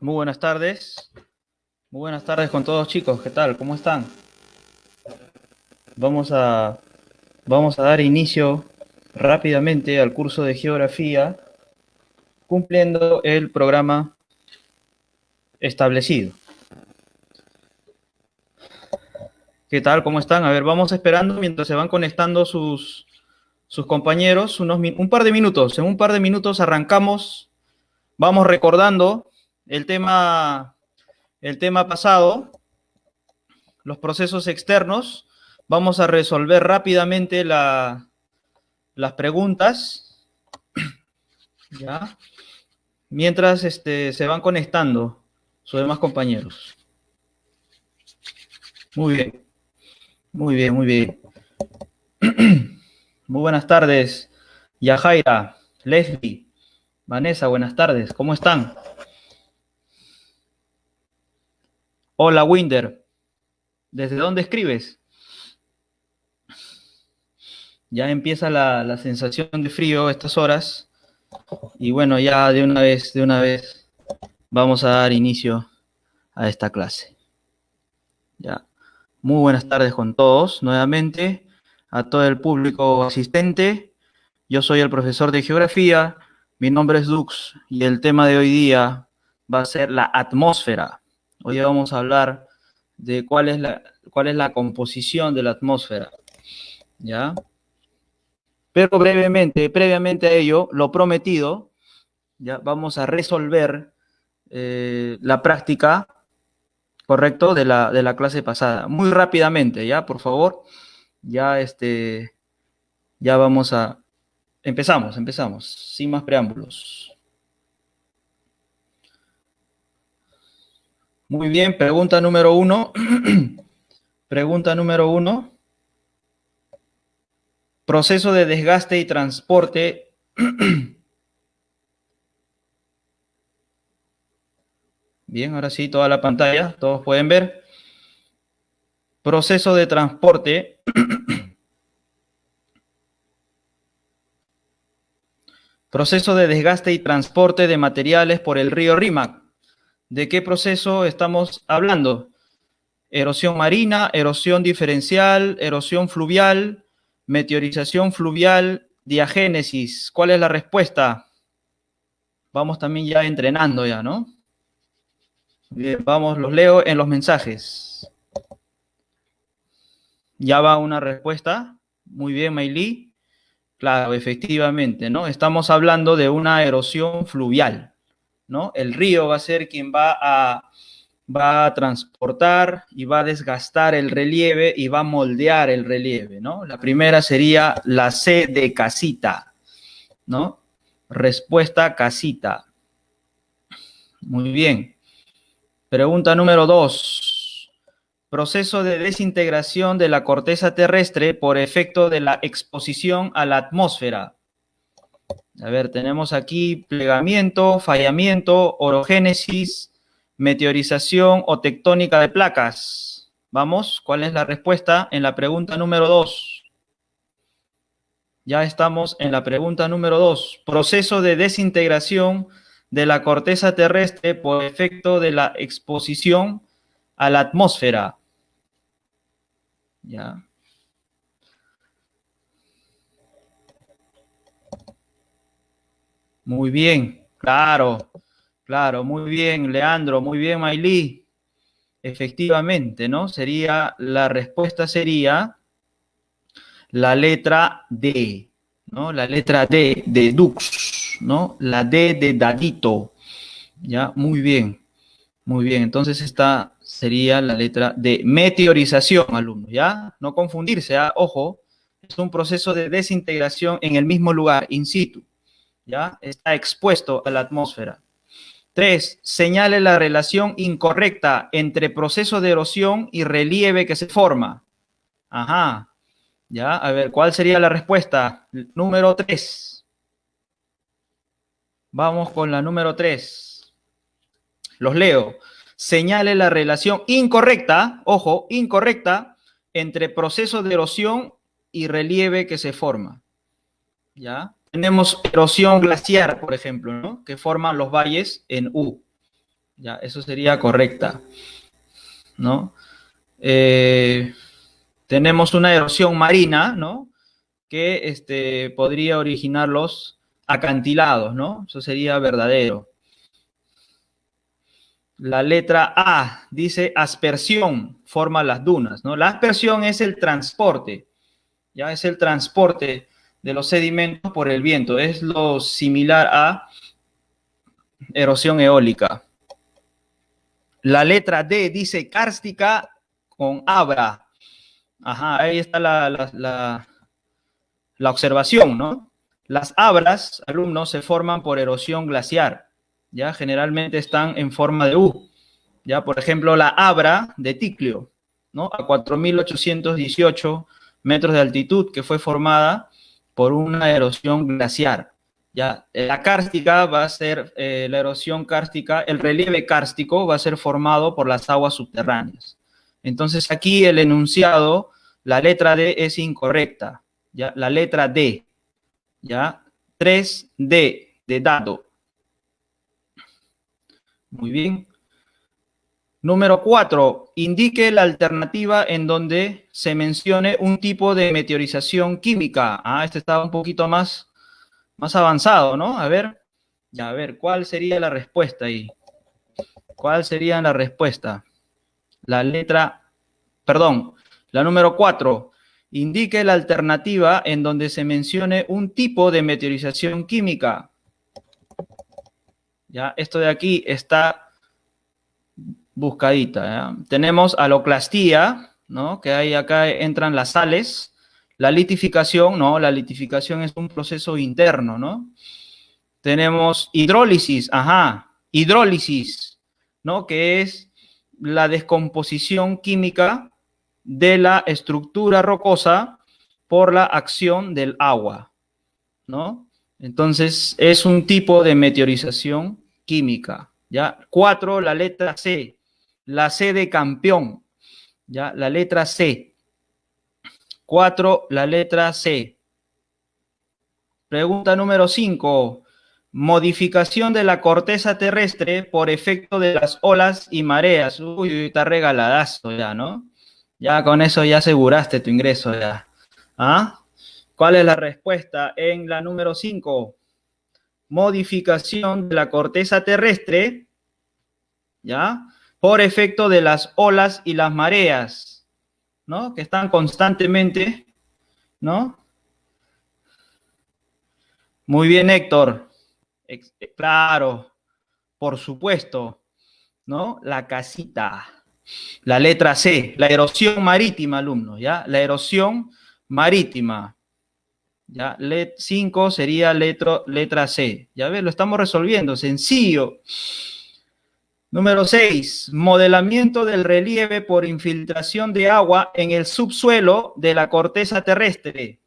Muy buenas tardes. Muy buenas tardes con todos, chicos. ¿Qué tal? ¿Cómo están? Vamos a, vamos a dar inicio rápidamente al curso de geografía, cumpliendo el programa establecido. ¿Qué tal? ¿Cómo están? A ver, vamos esperando mientras se van conectando sus compañeros, un par de minutos. En un par de minutos arrancamos. Vamos recordando el tema pasado, los procesos externos. Vamos a resolver rápidamente las preguntas, ¿ya? Mientras se van conectando sus demás compañeros. Muy bien, muy bien, muy bien. Muy buenas tardes, Yajaira, Leslie, Vanessa, buenas tardes, ¿cómo están? Hola, Winder, ¿desde dónde escribes? Ya empieza la sensación de frío a estas horas y bueno, ya de una vez vamos a dar inicio a esta clase. Ya. Muy buenas tardes con todos, nuevamente, a todo el público asistente. Yo soy el profesor de geografía, mi nombre es Dux y el tema de hoy día va a ser la atmósfera. Hoy vamos a hablar de cuál es la composición de la atmósfera, ¿ya? Pero previamente a ello, lo prometido, ya vamos a resolver la práctica, correcto, de la clase pasada. Muy rápidamente, ¿ya? Por favor, ya ya vamos a empezamos, sin más preámbulos. Muy bien, pregunta número uno. Pregunta número uno. Proceso de desgaste y transporte. Bien, ahora sí, toda la pantalla, todos pueden ver. Proceso de transporte. Proceso de desgaste y transporte de materiales por el río Rímac. ¿De qué proceso estamos hablando? Erosión marina, erosión diferencial, erosión fluvial, meteorización fluvial, diagénesis. ¿Cuál es la respuesta? Vamos también ya entrenando ya, ¿no? Bien, vamos, los leo en los mensajes. Ya va una respuesta. Muy bien, Mayli. Claro, efectivamente, ¿no? Estamos hablando de una erosión fluvial, ¿no? El río va a ser quien va a transportar y va a desgastar el relieve y va a moldear el relieve, ¿no? La primera sería la C de casita, ¿no? Respuesta casita. Muy bien. Pregunta número 2. Proceso de desintegración de la corteza terrestre por efecto de la exposición a la atmósfera. A ver, tenemos aquí plegamiento, fallamiento, orogénesis, meteorización o tectónica de placas. Vamos, ¿cuál es la respuesta en la pregunta número 2? Ya estamos en la pregunta número 2. Proceso de desintegración de la corteza terrestre por efecto de la exposición a la atmósfera. Ya. Muy bien, claro, claro, muy bien, Leandro, muy bien, Maylí. Efectivamente, ¿no? La respuesta sería la letra D, ¿no? La letra D de Dux, ¿no? La D de Dadito, ¿ya? Muy bien. Entonces esta sería la letra de meteorización, alumnos, ¿ya? No confundirse, ¿ah? Ojo, es un proceso de desintegración en el mismo lugar, in situ, ¿ya? Está expuesto a la atmósfera. 3. Señale la relación incorrecta entre proceso de erosión y relieve que se forma. Ajá. Ya, a ver, ¿cuál sería la respuesta? Número 3. Vamos con la número 3. Los leo. Señale la relación incorrecta, ojo, incorrecta, entre proceso de erosión y relieve que se forma. ¿Ya? Tenemos erosión glaciar, por ejemplo, ¿no? Que forman los valles en U. Ya, eso sería correcta, ¿no? Tenemos una erosión marina, ¿no? Que podría originar los acantilados, ¿no? Eso sería verdadero. La letra A dice aspersión, forma las dunas, ¿no? La aspersión es el transporte, ya es el transporte de los sedimentos por el viento. Es lo similar a erosión eólica. La letra D dice kárstica con abra. Ajá, ahí está la observación, ¿no? Las abras, alumnos, se forman por erosión glaciar, ¿ya? Generalmente están en forma de U, ¿ya? Por ejemplo, la abra de Ticlio, ¿no? A 4.818 metros de altitud, que fue formada por una erosión glaciar, ¿ya? La kárstica va a ser, la erosión kárstica, el relieve kárstico va a ser formado por las aguas subterráneas. Entonces, aquí el enunciado, la letra D es incorrecta, ¿ya? La letra D, ¿ya? 3D de dado. Muy bien. Número 4. Indique la alternativa en donde se mencione un tipo de meteorización química. Ah, este está un poquito más avanzado, ¿no? A ver, ya, a ver, ¿cuál sería la respuesta ahí? ¿Cuál sería la respuesta? La letra, perdón, la número 4. Indique la alternativa en donde se mencione un tipo de meteorización química. Ya, esto de aquí está buscadita, ¿ya? Tenemos aloclastía, ¿no? Que ahí acá entran las sales. La litificación, ¿no? La litificación es un proceso interno, ¿no? Tenemos hidrólisis, ajá, hidrólisis, ¿no? Que es la descomposición química de la estructura rocosa por la acción del agua, ¿no? Entonces, es un tipo de meteorización química, ¿ya? 4, la letra C, la C de campeón, ¿ya? La letra C. 4, la letra C. Pregunta número 5. Modificación de la corteza terrestre por efecto de las olas y mareas. Uy, está regaladazo ya, ¿no? Ya con eso ya aseguraste tu ingreso ya. ¿Ah? ¿Cuál es la respuesta en la número 5? Modificación de la corteza terrestre, ¿ya? Por efecto de las olas y las mareas, ¿no? Que están constantemente, ¿no? Muy bien, Héctor. Claro, por supuesto, ¿no? La casita. La letra C, la erosión marítima, alumnos, ¿ya? La erosión marítima. ¿Ya? 5 sería letra C. Ya ves, lo estamos resolviendo, sencillo. Número 6, modelamiento del relieve por infiltración de agua en el subsuelo de la corteza terrestre.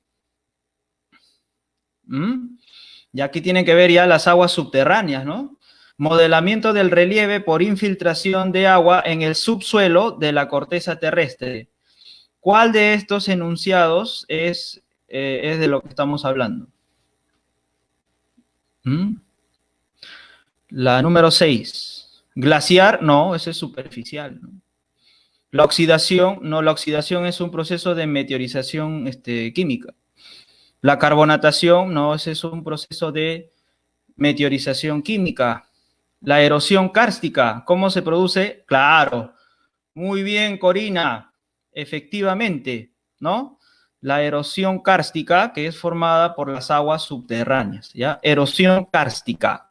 Y aquí tienen que ver ya las aguas subterráneas, ¿no? Modelamiento del relieve por infiltración de agua en el subsuelo de la corteza terrestre. ¿Cuál de estos enunciados es de lo que estamos hablando? La número 6. Glaciar, no, ese es superficial, ¿no? La oxidación, no, la oxidación es un proceso de meteorización química. La carbonatación, no, ese es un proceso de meteorización química. La erosión kárstica, ¿cómo se produce? Claro, muy bien, Corina, efectivamente, ¿no? La erosión kárstica, que es formada por las aguas subterráneas, ¿ya? Erosión kárstica.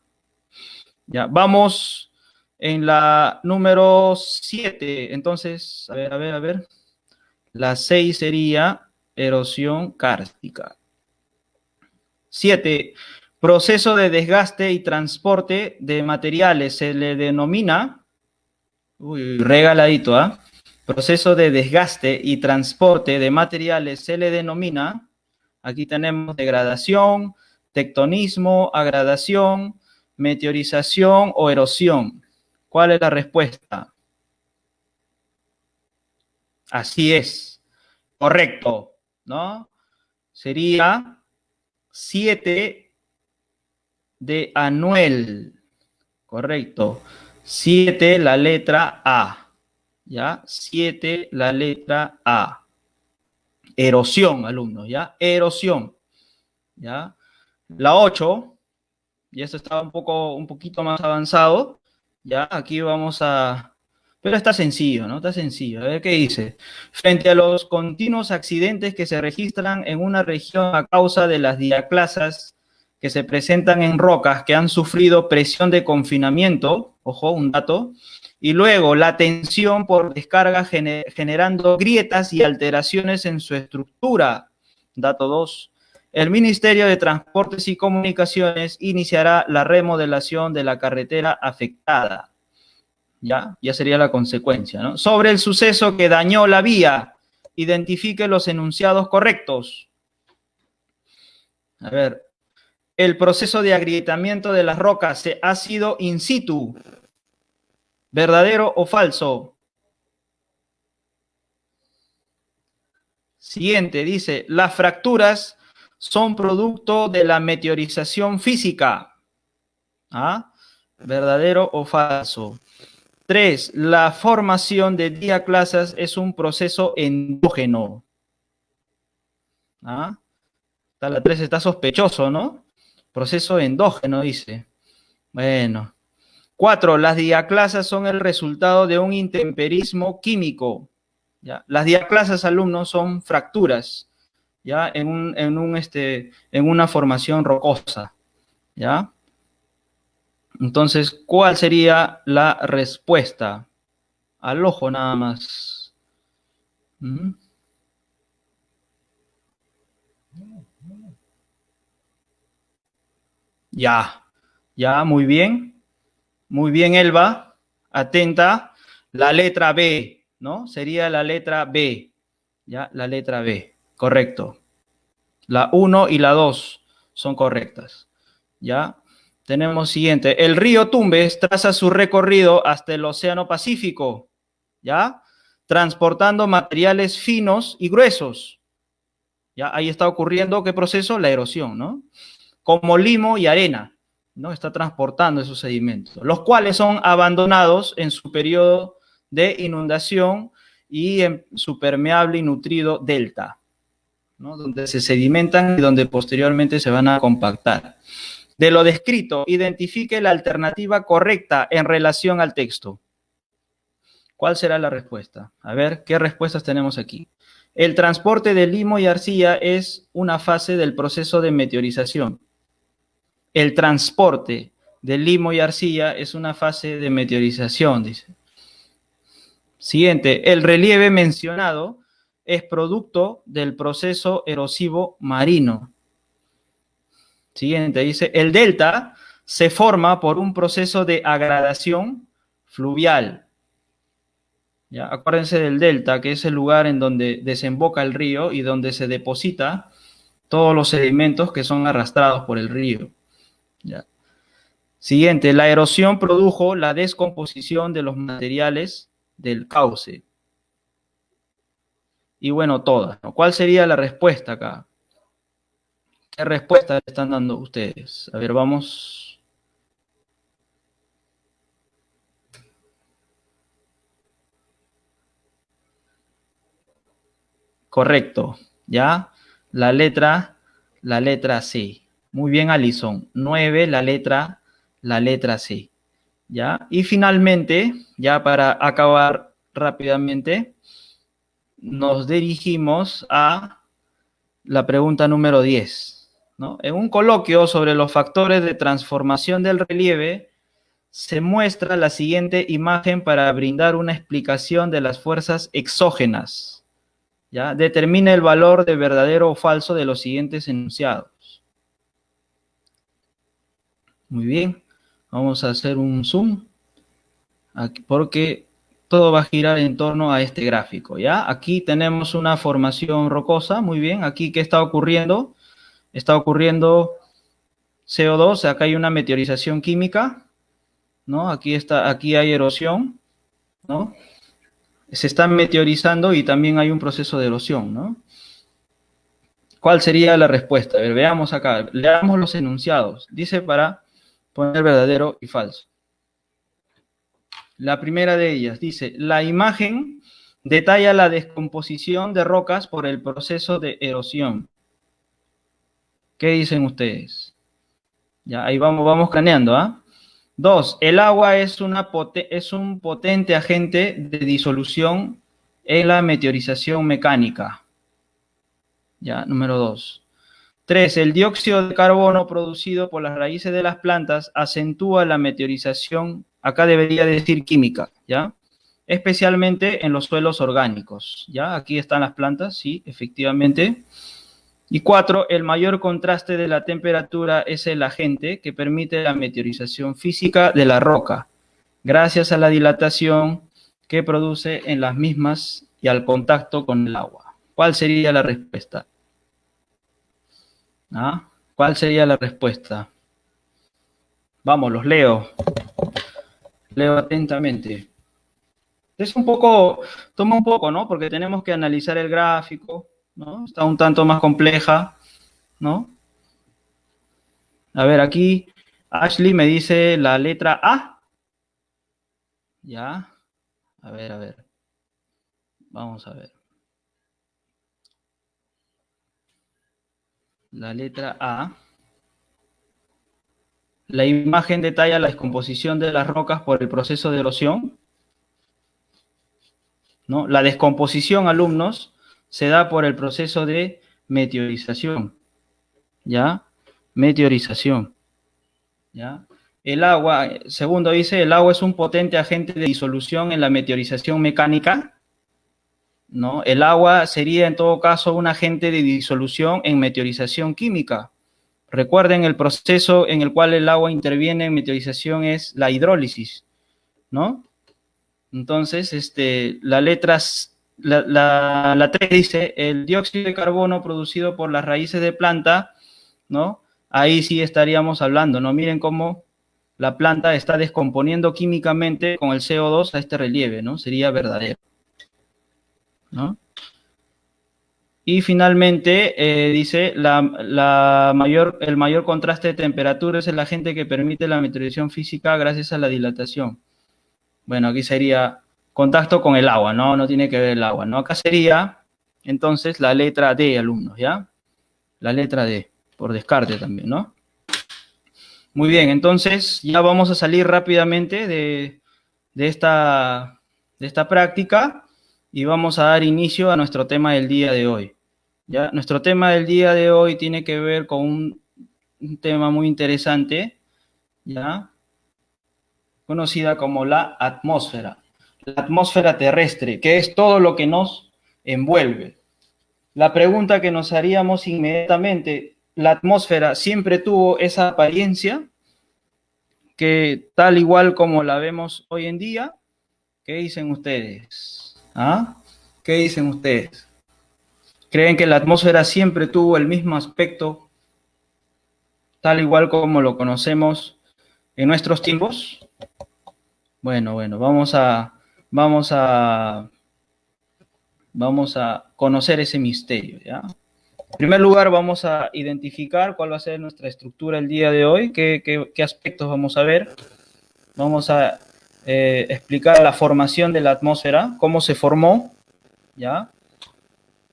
Ya, vamos en la número 7. Entonces, a ver. La 6 sería erosión kárstica. 7. Proceso de desgaste y transporte de materiales se le denomina, regaladito, ¿ah? Proceso de desgaste y transporte de materiales se le denomina, aquí tenemos degradación, tectonismo, agradación, meteorización o erosión. ¿Cuál es la respuesta? Así es, correcto, ¿no? Sería 7 de Anuel, correcto. 7, la letra A. ¿Ya? 7, la letra A. Erosión, alumnos, ¿ya? Erosión. ¿Ya? La 8, y esto estaba un poquito más avanzado. ¿Ya? Aquí vamos a... Pero está sencillo, ¿no? Está sencillo. A ver qué dice. Frente a los continuos accidentes que se registran en una región a causa de las diaclasas que se presentan en rocas que han sufrido presión de confinamiento, ojo, un dato, y luego la tensión por descarga generando grietas y alteraciones en su estructura, dato 2. El Ministerio de Transportes y Comunicaciones iniciará la remodelación de la carretera afectada. Ya sería la consecuencia, ¿no? Sobre el suceso que dañó la vía, identifique los enunciados correctos. A ver, el proceso de agrietamiento de las rocas ha sido in situ. ¿Verdadero o falso? Siguiente, dice, las fracturas son producto de la meteorización física. ¿Ah? ¿Verdadero o falso? 3. La formación de diaclasas es un proceso endógeno. ¿Ah? La 3 está sospechoso, ¿no? Proceso endógeno, dice. Bueno. 4. Las diaclasas son el resultado de un intemperismo químico. ¿Ya? Las diaclasas, alumnos, son fracturas, ¿ya? En una formación rocosa, ¿ya? Entonces, ¿cuál sería la respuesta? Al ojo nada más. Ya, muy bien. Muy bien, Elba. Atenta. La letra B, ¿no? Sería la letra B. Ya, la letra B. Correcto. La 1 y la 2 son correctas. Ya. Tenemos siguiente. El río Tumbes traza su recorrido hasta el Océano Pacífico. ¿Ya? Transportando materiales finos y gruesos. ¿Ya? Ahí está ocurriendo, ¿qué proceso? La erosión, ¿no? Como limo y arena, ¿no? Está transportando esos sedimentos, los cuales son abandonados en su periodo de inundación y en su permeable y nutrido delta, ¿no? Donde se sedimentan y donde posteriormente se van a compactar. De lo descrito, identifique la alternativa correcta en relación al texto. ¿Cuál será la respuesta? A ver, ¿qué respuestas tenemos aquí? El transporte de limo y arcilla es una fase del proceso de meteorización. El transporte de limo y arcilla es una fase de meteorización, dice. Siguiente, el relieve mencionado es producto del proceso erosivo marino. Siguiente, dice, el delta se forma por un proceso de agradación fluvial. ¿Ya? Acuérdense del delta, que es el lugar en donde desemboca el río y donde se deposita todos los sedimentos que son arrastrados por el río. ¿Ya? Siguiente, la erosión produjo la descomposición de los materiales del cauce. Y bueno, todas, ¿no? ¿Cuál sería la respuesta acá? ¿Qué respuesta le están dando ustedes? A ver, vamos. Correcto, ¿ya? La letra C. Muy bien, Alison. 9, la letra C. ¿Ya? Y finalmente, ya para acabar rápidamente, nos dirigimos a la pregunta número 10, ¿no? En un coloquio sobre los factores de transformación del relieve, se muestra la siguiente imagen para brindar una explicación de las fuerzas exógenas. ¿Ya? Determina el valor de verdadero o falso de los siguientes enunciados. Muy bien, vamos a hacer un zoom, aquí, porque todo va a girar en torno a este gráfico, ¿ya? Aquí tenemos una formación rocosa, muy bien. Aquí, ¿qué está ocurriendo? Está ocurriendo CO2, acá hay una meteorización química, ¿no? Aquí hay erosión, ¿no? Se está meteorizando y también hay un proceso de erosión, ¿no? ¿Cuál sería la respuesta? A ver, veamos acá, leamos los enunciados. Dice para poner verdadero y falso. La primera de ellas dice, la imagen detalla la descomposición de rocas por el proceso de erosión. ¿Qué dicen ustedes? Ya, ahí vamos craneando, ¿ah? 2. El agua es un potente agente de disolución en la meteorización mecánica. Ya, número 2. 3. El dióxido de carbono producido por las raíces de las plantas acentúa la meteorización, acá debería decir química, ¿ya? Especialmente en los suelos orgánicos, ¿ya? Aquí están las plantas, sí, efectivamente. Y 4. El mayor contraste de la temperatura es el agente que permite la meteorización física de la roca, gracias a la dilatación que produce en las mismas y al contacto con el agua. ¿Cuál sería la respuesta? ¿Ah? ¿Cuál sería la respuesta? Vamos, los leo. Leo atentamente. Es un poco, toma un poco, ¿no? Porque tenemos que analizar el gráfico, ¿no? Está un tanto más compleja, ¿no? A ver, aquí Ashley me dice la letra A. Ya. A ver, a ver. Vamos a ver. La letra A. La imagen detalla la descomposición de las rocas por el proceso de erosión, ¿no? La descomposición, alumnos, se da por el proceso de meteorización, ¿ya? Meteorización, ¿ya? El agua, segundo dice, el agua es un potente agente de disolución en la meteorización mecánica, ¿no? El agua sería en todo caso un agente de disolución en meteorización química. Recuerden, el proceso en el cual el agua interviene en meteorización es la hidrólisis, ¿no? Entonces, la 3 dice, el dióxido de carbono producido por las raíces de planta, ¿no? Ahí sí estaríamos hablando, ¿no? Miren cómo la planta está descomponiendo químicamente con el CO2 a este relieve, ¿no? Sería verdadero, ¿no? Y finalmente dice, el mayor contraste de temperatura es el agente que permite la meteorización física gracias a la dilatación. Bueno, aquí sería contacto con el agua, ¿no? No tiene que ver el agua, ¿no? Acá sería, entonces, la letra D, alumnos, ¿ya? La letra D, por descarte también, ¿no? Muy bien, entonces ya vamos a salir rápidamente de esta práctica y vamos a dar inicio a nuestro tema del día de hoy, ¿ya? Nuestro tema del día de hoy tiene que ver con un tema muy interesante, ¿ya? Conocida como la atmósfera terrestre, que es todo lo que nos envuelve. La pregunta que nos haríamos inmediatamente, ¿la atmósfera siempre tuvo esa apariencia que tal igual como la vemos hoy en día? ¿Qué dicen ustedes? ¿Ah? ¿Qué dicen ustedes? ¿Creen que la atmósfera siempre tuvo el mismo aspecto tal igual como lo conocemos en nuestros tiempos? Bueno, vamos a vamos a conocer ese misterio, ¿ya? En primer lugar, vamos a identificar cuál va a ser nuestra estructura el día de hoy, qué aspectos vamos a ver. Vamos a explicar la formación de la atmósfera, cómo se formó, ¿ya?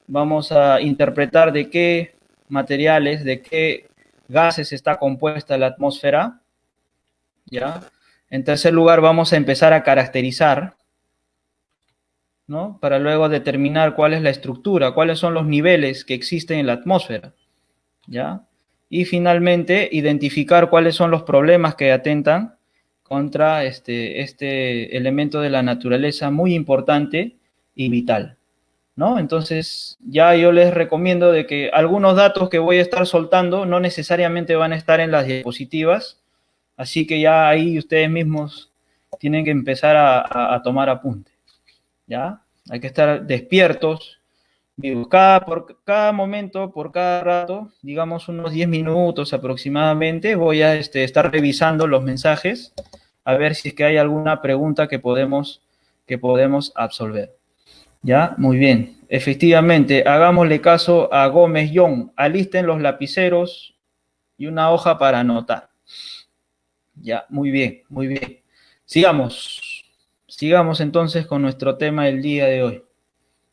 Vamos a interpretar de qué materiales, de qué gases está compuesta la atmósfera, ¿ya? En tercer lugar, vamos a empezar a caracterizar, ¿no? Para luego determinar cuál es la estructura, cuáles son los niveles que existen en la atmósfera, ¿ya? Y finalmente, identificar cuáles son los problemas que atentan contra este elemento de la naturaleza muy importante y vital, ¿no? Entonces, ya yo les recomiendo de que algunos datos que voy a estar soltando no necesariamente van a estar en las diapositivas, así que ya ahí ustedes mismos tienen que empezar a tomar apunte. ¿Ya? Hay que estar despiertos, vivos. Por cada momento, por cada rato, digamos unos 10 minutos aproximadamente, voy a estar revisando los mensajes a ver si es que hay alguna pregunta que podemos absolver. ¿Ya? Muy bien. Efectivamente, hagámosle caso a Gómez Young. Alisten los lapiceros y una hoja para anotar. Ya, muy bien, muy bien. Sigamos. sigamos entonces con nuestro tema del día de hoy.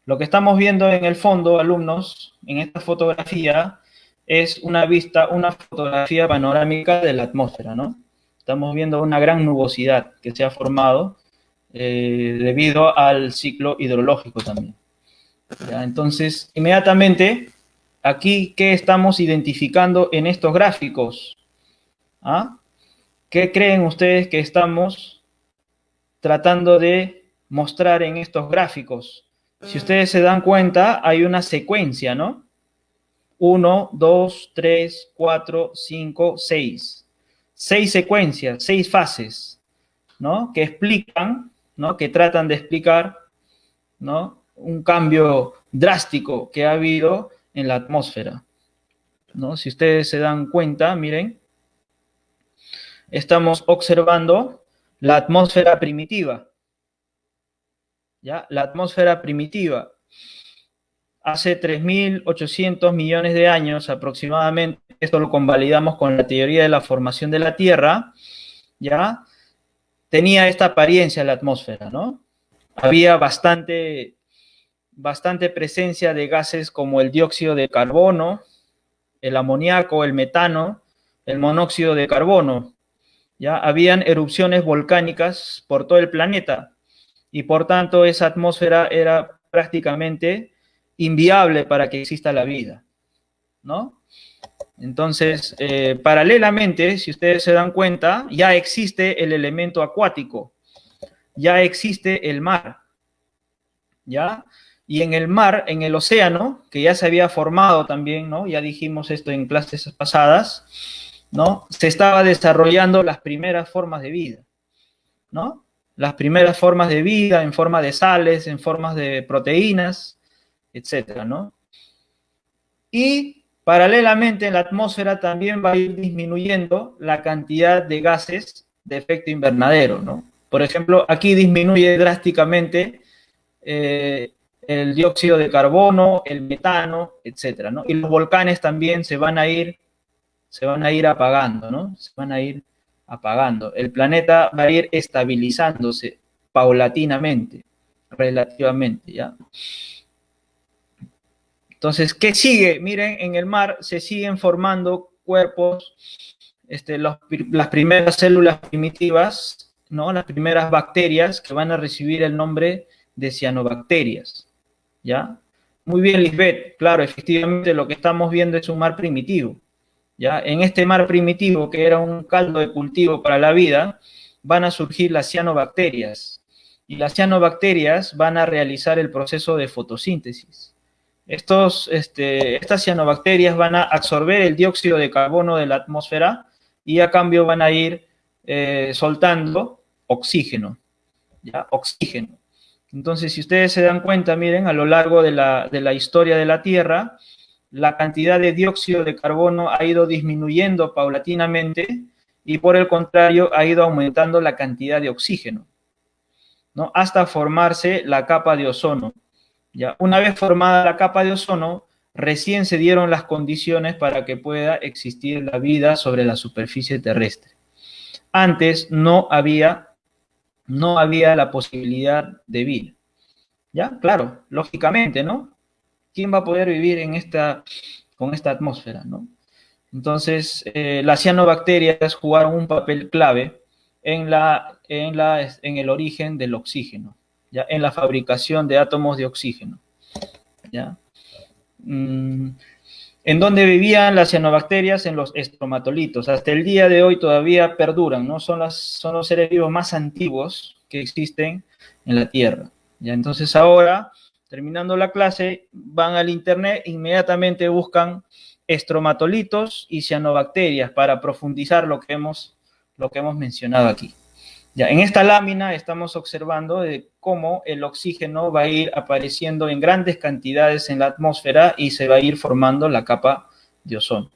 Lo que estamos viendo en el fondo, alumnos, en esta fotografía, es una fotografía panorámica de la atmósfera, ¿no? Estamos viendo una gran nubosidad que se ha formado debido al ciclo hidrológico también. ¿Ya? Entonces, inmediatamente, aquí, ¿qué estamos identificando en estos gráficos? ¿Ah? ¿Qué creen ustedes que estamos tratando de mostrar en estos gráficos? Si ustedes se dan cuenta, hay una secuencia, ¿no? 1, 2, 3, 4, 5, 6. 6 secuencias, 6 fases, ¿no? Que explican, ¿no? Que tratan de explicar, ¿no? Un cambio drástico que ha habido en la atmósfera, ¿no? Si ustedes se dan cuenta, miren, estamos observando la atmósfera primitiva, ¿ya? La atmósfera primitiva. Hace 3.800 millones de años aproximadamente, esto lo convalidamos con la teoría de la formación de la Tierra, ¿ya? Tenía esta apariencia la atmósfera, ¿no? Había bastante presencia de gases como el dióxido de carbono, el amoníaco, el metano, el monóxido de carbono. ¿Ya? Habían erupciones volcánicas por todo el planeta y por tanto esa atmósfera era prácticamente inviable para que exista la vida, ¿no? Entonces, paralelamente, si ustedes se dan cuenta, ya existe el elemento acuático, ya existe el mar, ¿ya? Y en el mar, en el océano, que ya se había formado también, ¿no? Ya dijimos esto en clases pasadas, ¿no? Se estaba desarrollando las primeras formas de vida, ¿no? Las primeras formas de vida en forma de sales, en formas de proteínas, etcétera, ¿no? Y paralelamente en la atmósfera también va a ir disminuyendo la cantidad de gases de efecto invernadero, ¿no? Por ejemplo, aquí disminuye drásticamente el dióxido de carbono, el metano, etcétera, ¿no? Y los volcanes también se van a ir apagando, ¿no? Se van a ir apagando. El planeta va a ir estabilizándose paulatinamente, relativamente, ¿ya? Entonces, ¿qué sigue? Miren, en el mar se siguen formando cuerpos, las primeras células primitivas, ¿no? Las primeras bacterias que van a recibir el nombre de cianobacterias, ¿ya? Muy bien, Lisbeth, claro, efectivamente lo que estamos viendo es un mar primitivo, ¿ya? En este mar primitivo, que era un caldo de cultivo para la vida, van a surgir las cianobacterias, y las cianobacterias van a realizar el proceso de fotosíntesis. Estas cianobacterias van a absorber el dióxido de carbono de la atmósfera y a cambio van a ir soltando oxígeno, ¿ya? Oxígeno. Entonces, si ustedes se dan cuenta, miren, a lo largo de la historia de la Tierra, la cantidad de dióxido de carbono ha ido disminuyendo paulatinamente y por el contrario ha ido aumentando la cantidad de oxígeno, ¿no? Hasta formarse la capa de ozono. ¿Ya? Una vez formada la capa de ozono, recién se dieron las condiciones para que pueda existir la vida sobre la superficie terrestre. Antes no había la posibilidad de vida. ¿Ya? Claro, lógicamente, ¿no? ¿Quién va a poder vivir con esta atmósfera, ¿no? Entonces, las cianobacterias jugaron un papel clave en el origen del oxígeno, ¿ya? En la fabricación de átomos de oxígeno, ¿ya? ¿En dónde vivían las cianobacterias? En los estromatolitos. Hasta el día de hoy todavía perduran, ¿no? Son los seres vivos más antiguos que existen en la Tierra, ¿ya? Entonces ahora, terminando la clase, van al internet, inmediatamente buscan estromatolitos y cianobacterias para profundizar lo que hemos mencionado aquí. Ya, en esta lámina estamos observando de cómo el oxígeno va a ir apareciendo en grandes cantidades en la atmósfera y se va a ir formando la capa de ozono.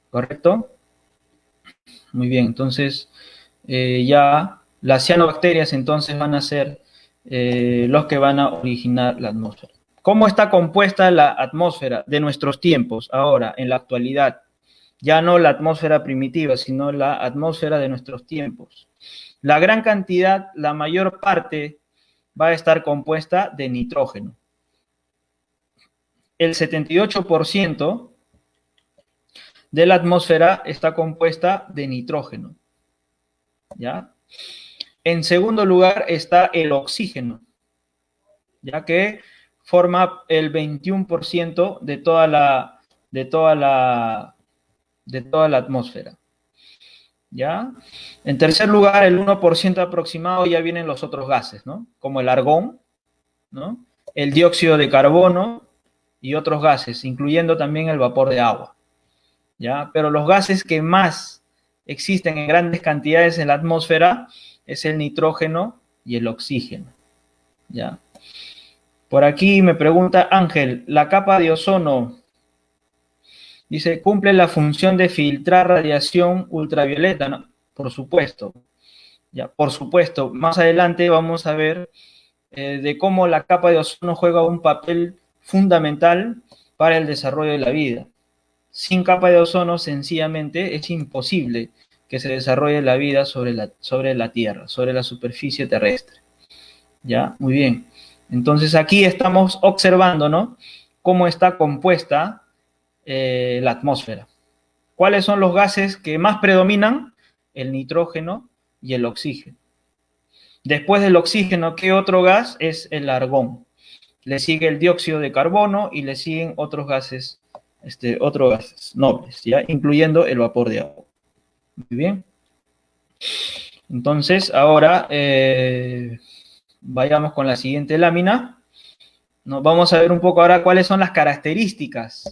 ¿Correcto? Muy bien, entonces ya las cianobacterias entonces van a ser los que van a originar la atmósfera. ¿Cómo está compuesta la atmósfera de nuestros tiempos ahora, en la actualidad? Ya no la atmósfera primitiva, sino la atmósfera de nuestros tiempos. La gran cantidad, la mayor parte, va a estar compuesta de nitrógeno. El 78% de la atmósfera está compuesta de nitrógeno. ¿Ya? En segundo lugar está el oxígeno, ya que forma el 21% de toda la atmósfera. ¿Ya? En tercer lugar, el 1% aproximado ya vienen los otros gases, ¿no? Como el argón, ¿no? El dióxido de carbono y otros gases, incluyendo también el vapor de agua. ¿Ya? Pero los gases que más existen en grandes cantidades en la atmósfera es el nitrógeno y el oxígeno. ¿Ya? Por aquí me pregunta Ángel, ¿la capa de ozono, dice, cumple la función de filtrar radiación ultravioleta? ¿No? Por supuesto. Ya, por supuesto. Más adelante vamos a ver de cómo la capa de ozono juega un papel fundamental para el desarrollo de la vida. Sin capa de ozono, sencillamente, es imposible que se desarrolle la vida sobre la Tierra, sobre la superficie terrestre. ¿Ya? Muy bien. Entonces aquí estamos observando, ¿no?, cómo está compuesta la atmósfera. ¿Cuáles son los gases que más predominan? El nitrógeno y el oxígeno. Después del oxígeno, ¿qué otro gas? Es el argón. Le sigue el dióxido de carbono y le siguen otros gases nobles, ¿ya? Incluyendo el vapor de agua. Muy bien. Entonces, ahora vayamos con la siguiente lámina. Nos vamos a ver un poco ahora cuáles son las características.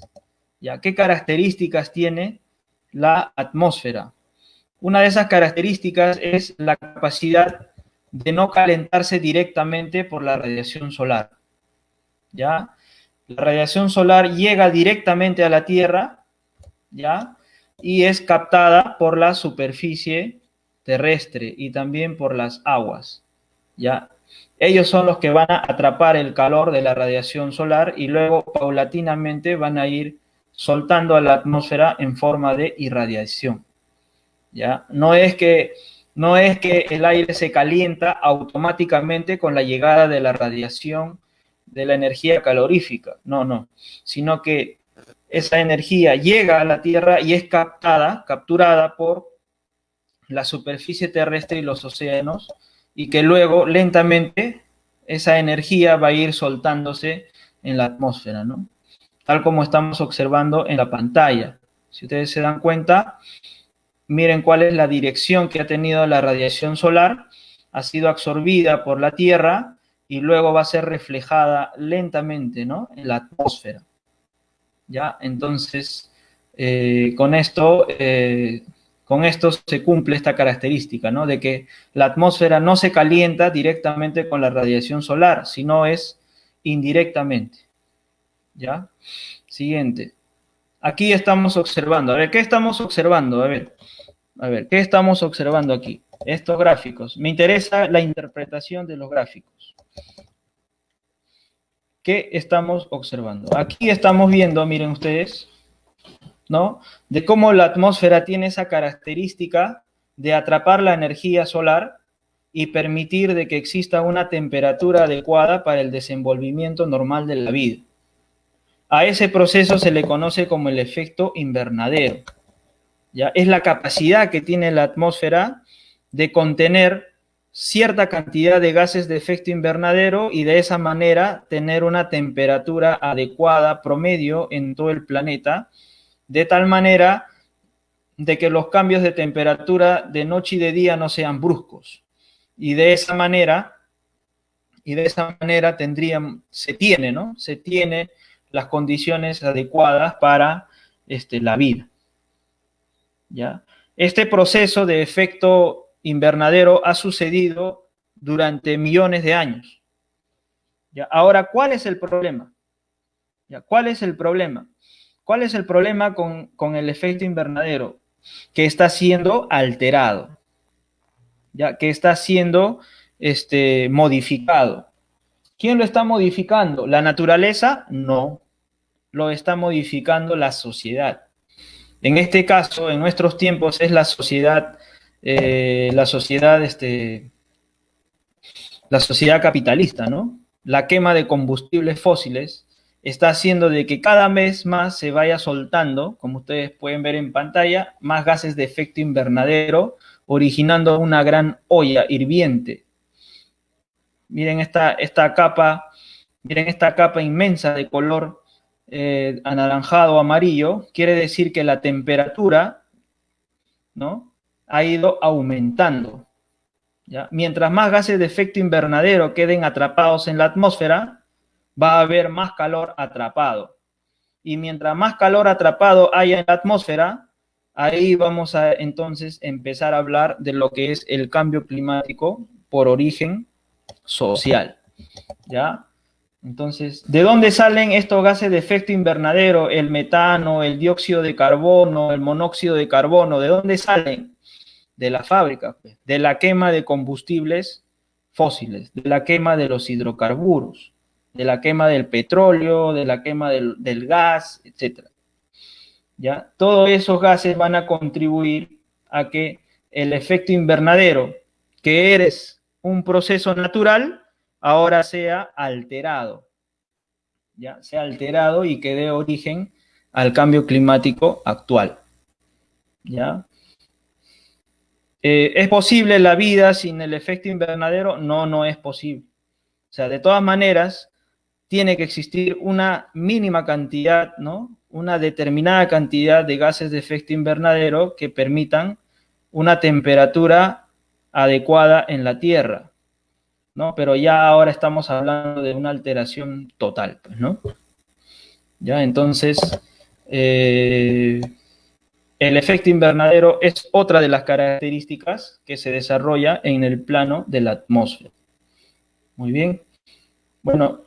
¿Ya? ¿Qué características tiene la atmósfera? Una de esas características es la capacidad de no calentarse directamente por la radiación solar. ¿Ya? La radiación solar llega directamente a la Tierra, ¿ya?, y es captada por la superficie terrestre y también por las aguas, ¿ya? Ellos son los que van a atrapar el calor de la radiación solar y luego paulatinamente van a ir soltando a la atmósfera en forma de irradiación, ¿ya? No es que el aire se calienta automáticamente con la llegada de la radiación de la energía calorífica, no, sino que esa energía llega a la Tierra y es capturada por la superficie terrestre y los océanos, y que luego lentamente esa energía va a ir soltándose en la atmósfera, ¿no? Tal como estamos observando en la pantalla. Si ustedes se dan cuenta, miren cuál es la dirección que ha tenido la radiación solar. Ha sido absorbida por la Tierra y luego va a ser reflejada lentamente, ¿no?, en la atmósfera. ¿Ya? Entonces, con esto se cumple esta característica, ¿no?, de que la atmósfera no se calienta directamente con la radiación solar, sino es indirectamente. ¿Ya? Siguiente. Aquí estamos observando. A ver, ¿qué estamos observando? A ver, ¿qué estamos observando aquí? Estos gráficos. Me interesa la interpretación de los gráficos. ¿Qué estamos observando? Aquí estamos viendo, miren ustedes, ¿no?, de cómo la atmósfera tiene esa característica de atrapar la energía solar y permitir de que exista una temperatura adecuada para el desenvolvimiento normal de la vida. A ese proceso se le conoce como el efecto invernadero. ¿Ya? Es la capacidad que tiene la atmósfera de contener cierta cantidad de gases de efecto invernadero y de esa manera tener una temperatura adecuada, promedio, en todo el planeta, de tal manera de que los cambios de temperatura de noche y de día no sean bruscos. Y de esa manera se tiene las condiciones adecuadas para la vida. ¿Ya? Este proceso de efecto invernadero ha sucedido durante millones de años. ¿Ya? Ahora, ¿cuál es el problema? ¿Ya? ¿Cuál es el problema? ¿Cuál es el problema con el efecto invernadero? Que está siendo alterado, ¿ya? Que está siendo modificado. ¿Quién lo está modificando? ¿La naturaleza? No. Lo está modificando la sociedad. En este caso, en nuestros tiempos, es la sociedad capitalista, ¿no? La quema de combustibles fósiles está haciendo de que cada vez más se vaya soltando, como ustedes pueden ver en pantalla, más gases de efecto invernadero, originando una gran olla hirviente. Miren miren esta capa inmensa de color anaranjado o amarillo, quiere decir que la temperatura, ¿no?, ha ido aumentando. ¿Ya? Mientras más gases de efecto invernadero queden atrapados en la atmósfera, va a haber más calor atrapado. Y mientras más calor atrapado haya en la atmósfera, ahí vamos a entonces empezar a hablar de lo que es el cambio climático por origen social. ¿Ya? Entonces, ¿de dónde salen estos gases de efecto invernadero? El metano, el dióxido de carbono, el monóxido de carbono, ¿de dónde salen? De la fábrica, de la quema de combustibles fósiles, de la quema de los hidrocarburos, de la quema del petróleo, de la quema del gas, etc. ¿Ya? Todos esos gases van a contribuir a que el efecto invernadero, que eres un proceso natural, ahora sea alterado. ¿Ya? Sea alterado y que dé origen al cambio climático actual. ¿Ya? ¿Es posible la vida sin el efecto invernadero? No, no es posible. O sea, de todas maneras, tiene que existir una mínima cantidad, ¿no?, una determinada cantidad de gases de efecto invernadero que permitan una temperatura adecuada en la Tierra, ¿no? Pero ya ahora estamos hablando de una alteración total, pues, ¿no? Ya, entonces, el efecto invernadero es otra de las características que se desarrolla en el plano de la atmósfera. Muy bien. Bueno,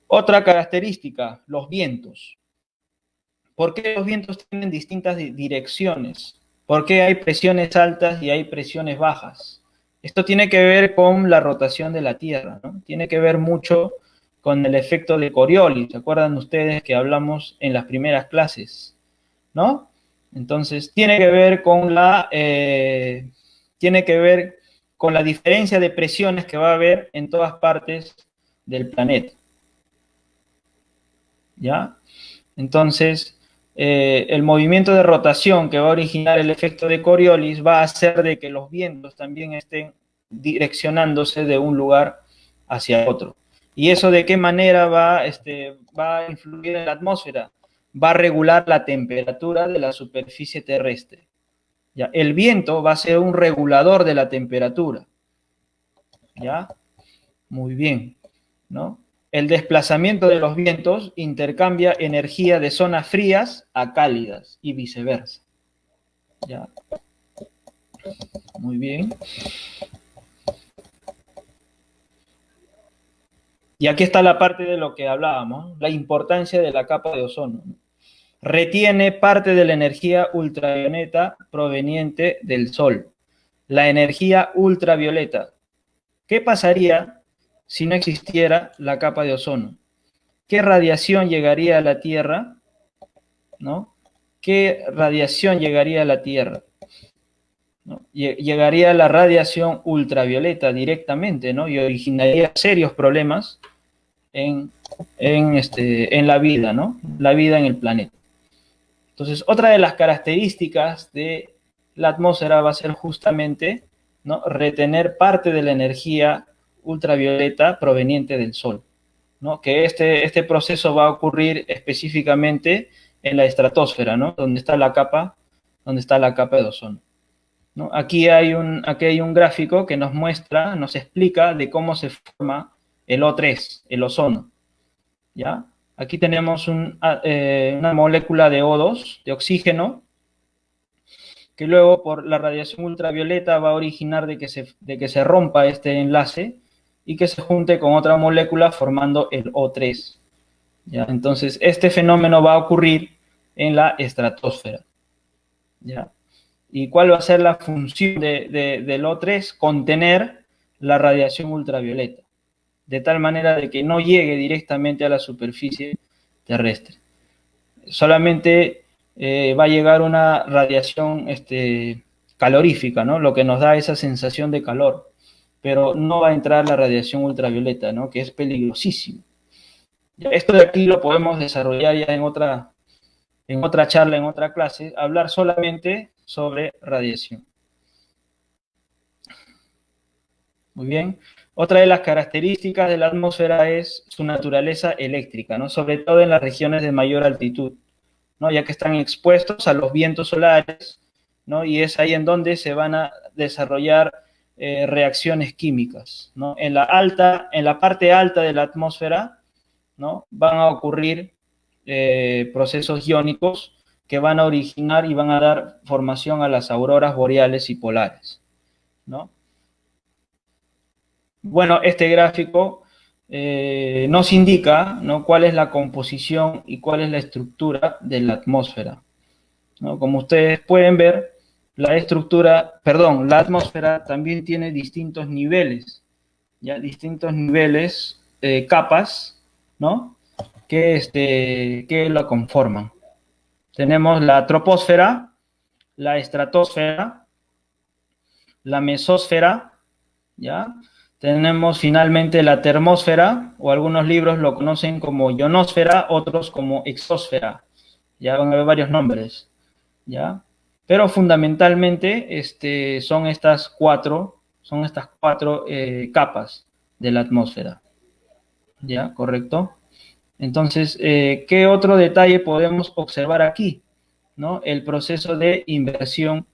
otra característica, los vientos. ¿Por qué los vientos tienen distintas direcciones? ¿Por qué hay presiones altas y hay presiones bajas? Esto tiene que ver con la rotación de la Tierra, ¿no? Tiene que ver mucho con el efecto de Coriolis. ¿Se acuerdan ustedes que hablamos en las primeras clases? ¿No? Entonces, tiene que ver con la diferencia de presiones que va a haber en todas partes del planeta. ¿Ya? Entonces, el movimiento de rotación que va a originar el efecto de Coriolis va a hacer de que los vientos también estén direccionándose de un lugar hacia otro. ¿Y eso de qué manera va a influir en la atmósfera? Va a regular la temperatura de la superficie terrestre. ¿Ya? El viento va a ser un regulador de la temperatura. ¿Ya? Muy bien, ¿no? El desplazamiento de los vientos intercambia energía de zonas frías a cálidas y viceversa. ¿Ya? Muy bien. Y aquí está la parte de lo que hablábamos, la importancia de la capa de ozono. Retiene parte de la energía ultravioleta proveniente del Sol. La energía ultravioleta. ¿Qué pasaría si no existiera la capa de ozono? ¿Qué radiación llegaría a la Tierra? ¿No? ¿Qué radiación llegaría a la Tierra? ¿No? Llegaría la radiación ultravioleta directamente, ¿no? Y originaría serios problemas en la vida, ¿no? La vida en el planeta. Entonces, otra de las características de la atmósfera va a ser justamente, ¿no?, retener parte de la energía ultravioleta proveniente del Sol, ¿no? Que este proceso va a ocurrir específicamente en la estratosfera, ¿no?, donde está la capa de ozono, ¿no? Aquí hay un gráfico que nos muestra, nos explica de cómo se forma el O3, el ozono, ¿ya? Aquí tenemos una molécula de O2, de oxígeno, que luego por la radiación ultravioleta va a originar de que se rompa este enlace y que se junte con otra molécula formando el O3. ¿Ya? Entonces, este fenómeno va a ocurrir en la estratosfera. ¿Ya? ¿Y cuál va a ser la función del O3? Contener la radiación ultravioleta, de tal manera de que no llegue directamente a la superficie terrestre. Solamente va a llegar una radiación calorífica, ¿no? Lo que nos da esa sensación de calor, pero no va a entrar la radiación ultravioleta, ¿no? Que es peligrosísimo. Esto de aquí lo podemos desarrollar ya en otra charla, en otra clase, hablar solamente sobre radiación. Muy bien. Otra de las características de la atmósfera es su naturaleza eléctrica, ¿no? Sobre todo en las regiones de mayor altitud, ¿no? Ya que están expuestos a los vientos solares, ¿no? Y es ahí en donde se van a desarrollar reacciones químicas, ¿no? En la parte alta de la atmósfera, ¿no? Van a ocurrir procesos iónicos que van a originar y van a dar formación a las auroras boreales y polares, ¿no? Bueno, este gráfico nos indica, ¿no? Cuál es la composición y cuál es la estructura de la atmósfera, ¿no? Como ustedes pueden ver, la atmósfera también tiene distintos niveles, ya distintos niveles, capas, ¿no? Que la conforman. Tenemos la troposfera, la estratosfera, la mesósfera, ¿ya? Tenemos finalmente la termósfera, o algunos libros lo conocen como ionosfera, otros como exósfera. Ya van a ver varios nombres, ¿ya? Pero fundamentalmente son estas cuatro capas de la atmósfera, ¿ya? ¿Correcto? Entonces, ¿qué otro detalle podemos observar aquí? ¿No? El proceso de inversión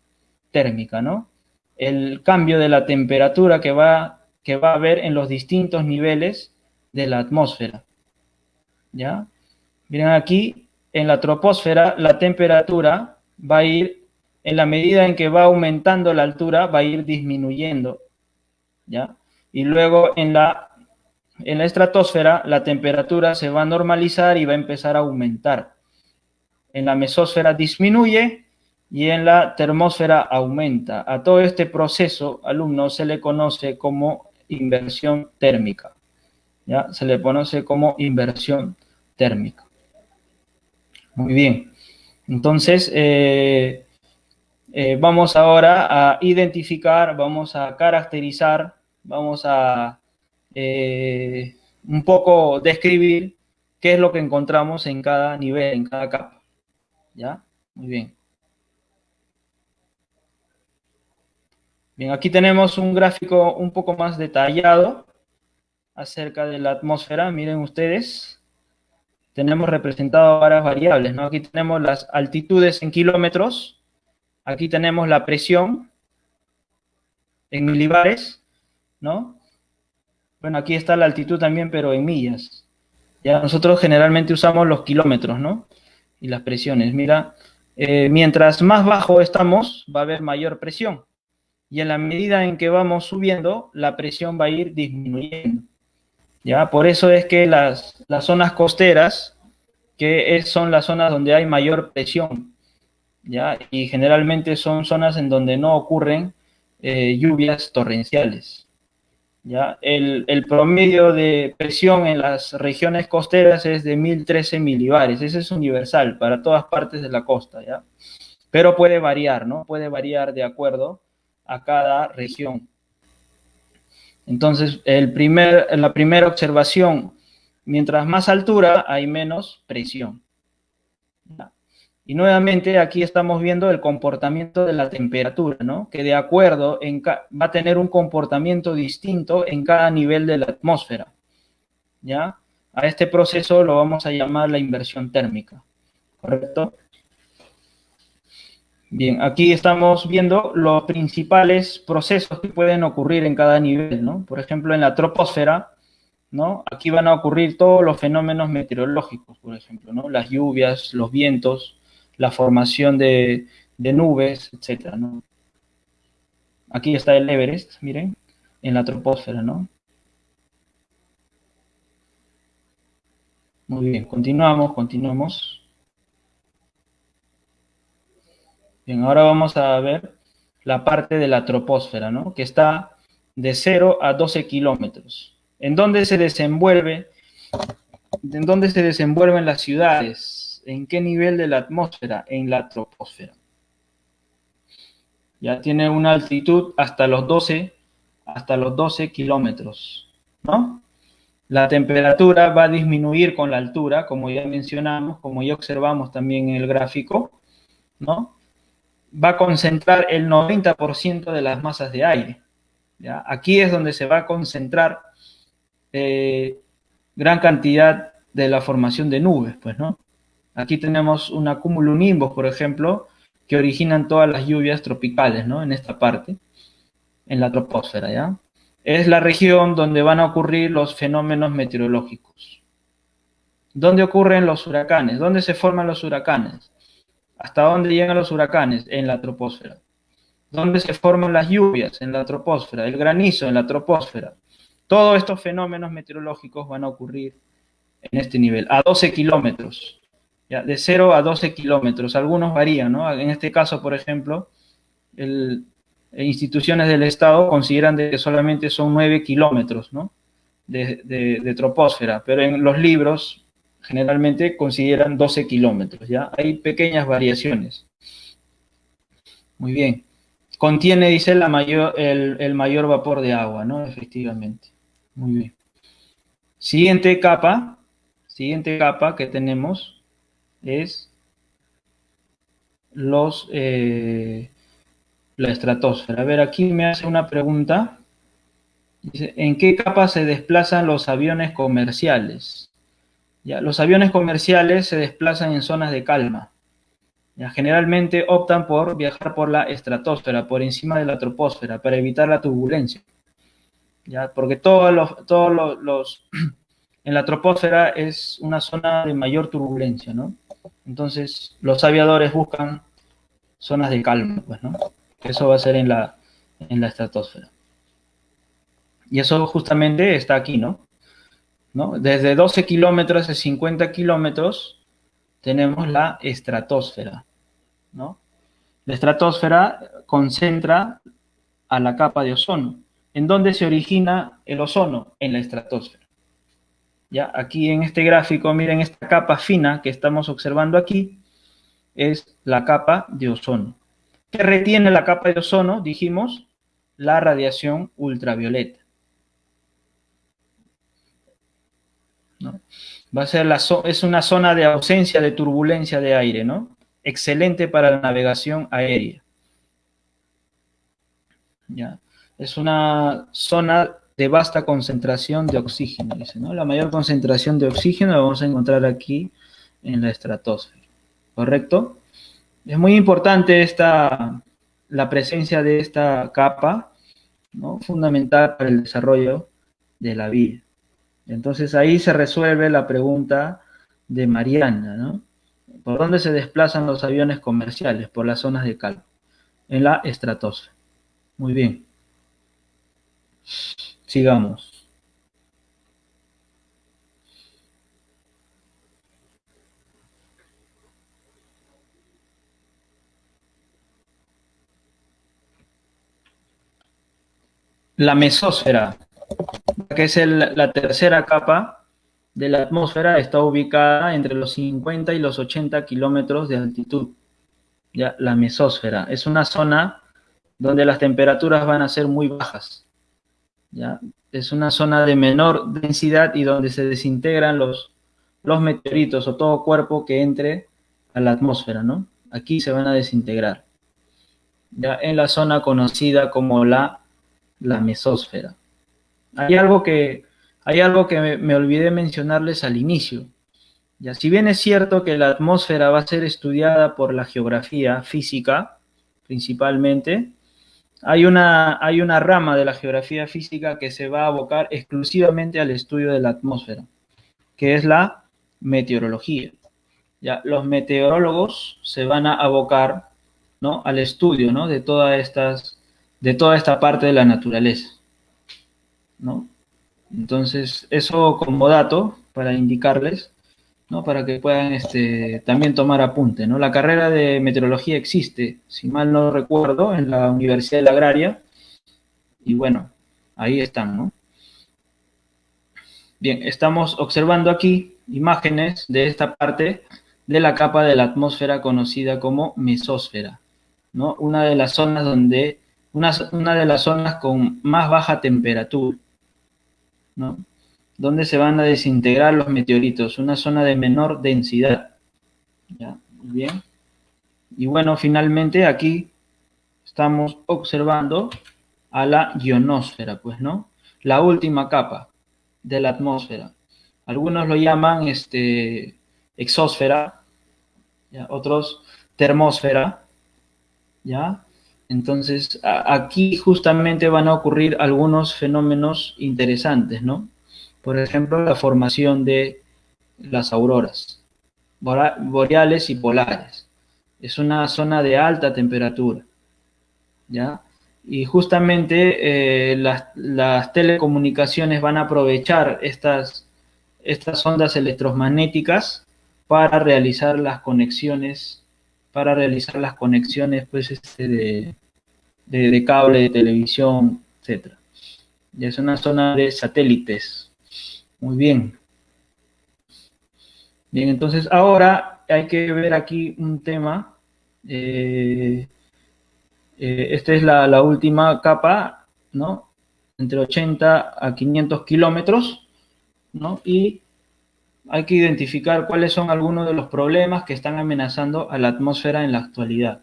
térmica, ¿no? El cambio de la temperatura que va a haber en los distintos niveles de la atmósfera, ¿ya? Miren aquí, en la troposfera, la temperatura va a ir, en la medida en que va aumentando la altura, va a ir disminuyendo, ¿ya? Y luego en la estratosfera, la temperatura se va a normalizar y va a empezar a aumentar. En la mesósfera disminuye y en la termósfera aumenta. A todo este proceso, alumnos, se le conoce como inversión térmica. ¿Ya? Se le conoce como inversión térmica. Muy bien. Entonces, vamos ahora a identificar, vamos a caracterizar, vamos a un poco describir qué es lo que encontramos en cada nivel, en cada capa. ¿Ya? Muy bien. Bien, aquí tenemos un gráfico un poco más detallado acerca de la atmósfera. Miren ustedes, tenemos representado varias variables, ¿no? Aquí tenemos las altitudes en kilómetros, aquí tenemos la presión en milibares, ¿no? Bueno, aquí está la altitud también, pero en millas. Ya nosotros generalmente usamos los kilómetros, ¿no? Y las presiones. Mira, mientras más bajo estamos, va a haber mayor presión. Y en la medida en que vamos subiendo, la presión va a ir disminuyendo. ¿Ya? Por eso es que las zonas costeras, son las zonas donde hay mayor presión, ¿ya? Y generalmente son zonas en donde no ocurren lluvias torrenciales, ¿ya? El promedio de presión en las regiones costeras es de 1013 milibares, ese es universal para todas partes de la costa, ¿ya? Pero puede variar, ¿no? Puede variar de acuerdo a cada región. Entonces, la primera observación, mientras más altura hay menos presión. Y nuevamente aquí estamos viendo el comportamiento de la temperatura, ¿no? Que de acuerdo va a tener un comportamiento distinto en cada nivel de la atmósfera, ¿ya? A este proceso lo vamos a llamar la inversión térmica, ¿correcto? Bien, aquí estamos viendo los principales procesos que pueden ocurrir en cada nivel, ¿no? Por ejemplo, en la troposfera, ¿no? Aquí van a ocurrir todos los fenómenos meteorológicos, por ejemplo, ¿no? Las lluvias, los vientos, la formación de nubes, etcétera, ¿no? Aquí está el Everest, miren, en la troposfera, ¿no? Muy bien, continuamos. Bien, ahora vamos a ver la parte de la troposfera, ¿no? Que está de 0 a 12 kilómetros. ¿En dónde se desenvuelven las ciudades? ¿En qué nivel de la atmósfera? En la troposfera. Ya tiene una altitud hasta los 12 kilómetros, ¿no? La temperatura va a disminuir con la altura, como ya mencionamos, como ya observamos también en el gráfico, ¿no? Va a concentrar el 90% de las masas de aire. ¿Ya? Aquí es donde se va a concentrar gran cantidad de la formación de nubes, pues, ¿no? Aquí tenemos un cumulonimbus, por ejemplo, que originan todas las lluvias tropicales, ¿no? En esta parte, en la troposfera, ¿ya? Es la región donde van a ocurrir los fenómenos meteorológicos. ¿Dónde ocurren los huracanes? ¿Dónde se forman los huracanes? ¿Hasta dónde llegan los huracanes? En la troposfera. ¿Dónde se forman las lluvias? En la troposfera. El granizo en la troposfera. Todos estos fenómenos meteorológicos van a ocurrir en este nivel, a 12 kilómetros. ¿Ya? De 0 a 12 kilómetros. Algunos varían, ¿no? En este caso, por ejemplo, instituciones del Estado consideran de que solamente son 9 kilómetros, ¿no? de troposfera, pero en los libros generalmente consideran 12 kilómetros, ¿ya? Hay pequeñas variaciones. Muy bien. Contiene, dice, el mayor vapor de agua, ¿no? Efectivamente. Muy bien. Siguiente capa que tenemos es la estratosfera. A ver, aquí me hace una pregunta. Dice, ¿en qué capa se desplazan los aviones comerciales? ¿Ya? Los aviones comerciales se desplazan en zonas de calma. ¿Ya? Generalmente optan por viajar por la estratosfera, por encima de la troposfera, para evitar la turbulencia. ¿Ya? Porque en la troposfera es una zona de mayor turbulencia, ¿no? Entonces, los aviadores buscan zonas de calma, pues, ¿no? Eso va a ser en la estratosfera. Y eso justamente está aquí, ¿no? Desde 12 kilómetros a 50 kilómetros tenemos la estratosfera, ¿no? La estratosfera concentra a la capa de ozono. ¿En dónde se origina el ozono? En la estratosfera. ¿Ya? Aquí en este gráfico, miren, esta capa fina que estamos observando aquí es la capa de ozono. ¿Qué retiene la capa de ozono? Dijimos, la radiación ultravioleta, ¿no? Va a ser es una zona de ausencia de turbulencia de aire, ¿no? Excelente para la navegación aérea. ¿Ya? Es una zona de vasta concentración de oxígeno, dice, ¿no? La mayor concentración de oxígeno la vamos a encontrar aquí en la estratosfera, ¿correcto? Es muy importante la presencia de esta capa, ¿no? Fundamental para el desarrollo de la vida. Entonces ahí se resuelve la pregunta de Mariana, ¿no? ¿Por dónde se desplazan los aviones comerciales? Por las zonas de calma, en la estratosfera. Muy bien. Sigamos. La mesósfera, que es la tercera capa de la atmósfera, está ubicada entre los 50 y los 80 kilómetros de altitud. ¿Ya? La mesósfera es una zona donde las temperaturas van a ser muy bajas. ¿Ya? Es una zona de menor densidad y donde se desintegran los meteoritos o todo cuerpo que entre a la atmósfera, ¿no? Aquí se van a desintegrar. Ya en la zona conocida como la mesósfera. Hay algo que me olvidé mencionarles al inicio. Ya, si bien es cierto que la atmósfera va a ser estudiada por la geografía física, principalmente, hay una rama de la geografía física que se va a abocar exclusivamente al estudio de la atmósfera, que es la meteorología. Ya, los meteorólogos se van a abocar, ¿no? al estudio, ¿no? de toda esta parte de la naturaleza, ¿no? Entonces, eso como dato para indicarles, ¿no? Para que puedan también tomar apunte, ¿no? La carrera de meteorología existe, si mal no recuerdo, en la Universidad de la Agraria, y bueno, ahí están, ¿no? Bien, estamos observando aquí imágenes de esta parte de la capa de la atmósfera conocida como mesósfera, ¿no? Una de las zonas una de las zonas con más baja temperatura, ¿no? Donde se van a desintegrar los meteoritos, una zona de menor densidad. ¿Ya? Muy bien. Y bueno, finalmente aquí estamos observando a la ionosfera, pues, ¿no? La última capa de la atmósfera. Algunos lo llaman exósfera, ¿ya? Otros termósfera, ¿ya? Entonces, aquí justamente van a ocurrir algunos fenómenos interesantes, ¿no? Por ejemplo, la formación de las auroras boreales y polares. Es una zona de alta temperatura, ¿ya? Y justamente las telecomunicaciones van a aprovechar estas ondas electromagnéticas para realizar las conexiones, pues, de cable, de televisión, etcétera. Ya es una zona de satélites. Muy bien. Bien, entonces ahora hay que ver aquí un tema. Esta es la última capa, ¿no? Entre 80 a 500 kilómetros, ¿no? Y hay que identificar cuáles son algunos de los problemas que están amenazando a la atmósfera en la actualidad,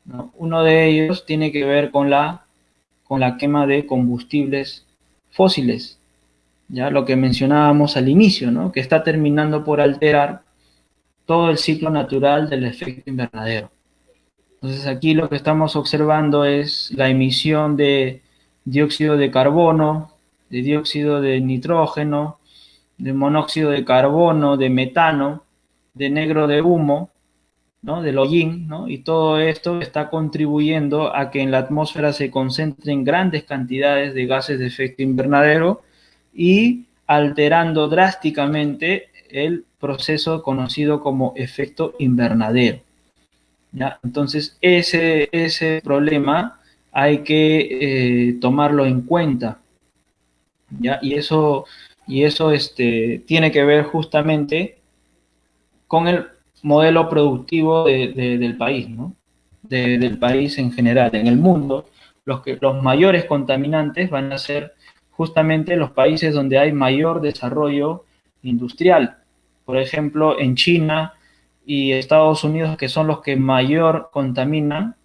¿no? Uno de ellos tiene que ver con la quema de combustibles fósiles, ya lo que mencionábamos al inicio, ¿no? Que está terminando por alterar todo el ciclo natural del efecto invernadero. Entonces aquí lo que estamos observando es la emisión de dióxido de carbono, de dióxido de nitrógeno, de monóxido de carbono, de metano, de negro de humo, ¿no? Del hollín, ¿no? Y todo esto está contribuyendo a que en la atmósfera se concentren grandes cantidades de gases de efecto invernadero y alterando drásticamente el proceso conocido como efecto invernadero. ¿Ya? Entonces, ese problema hay que tomarlo en cuenta, ¿ya? Y eso tiene que ver justamente con el modelo productivo del país, ¿no? Del país en general. En el mundo, los mayores contaminantes van a ser justamente los países donde hay mayor desarrollo industrial. Por ejemplo, en China y Estados Unidos, que son los que mayor contaminan,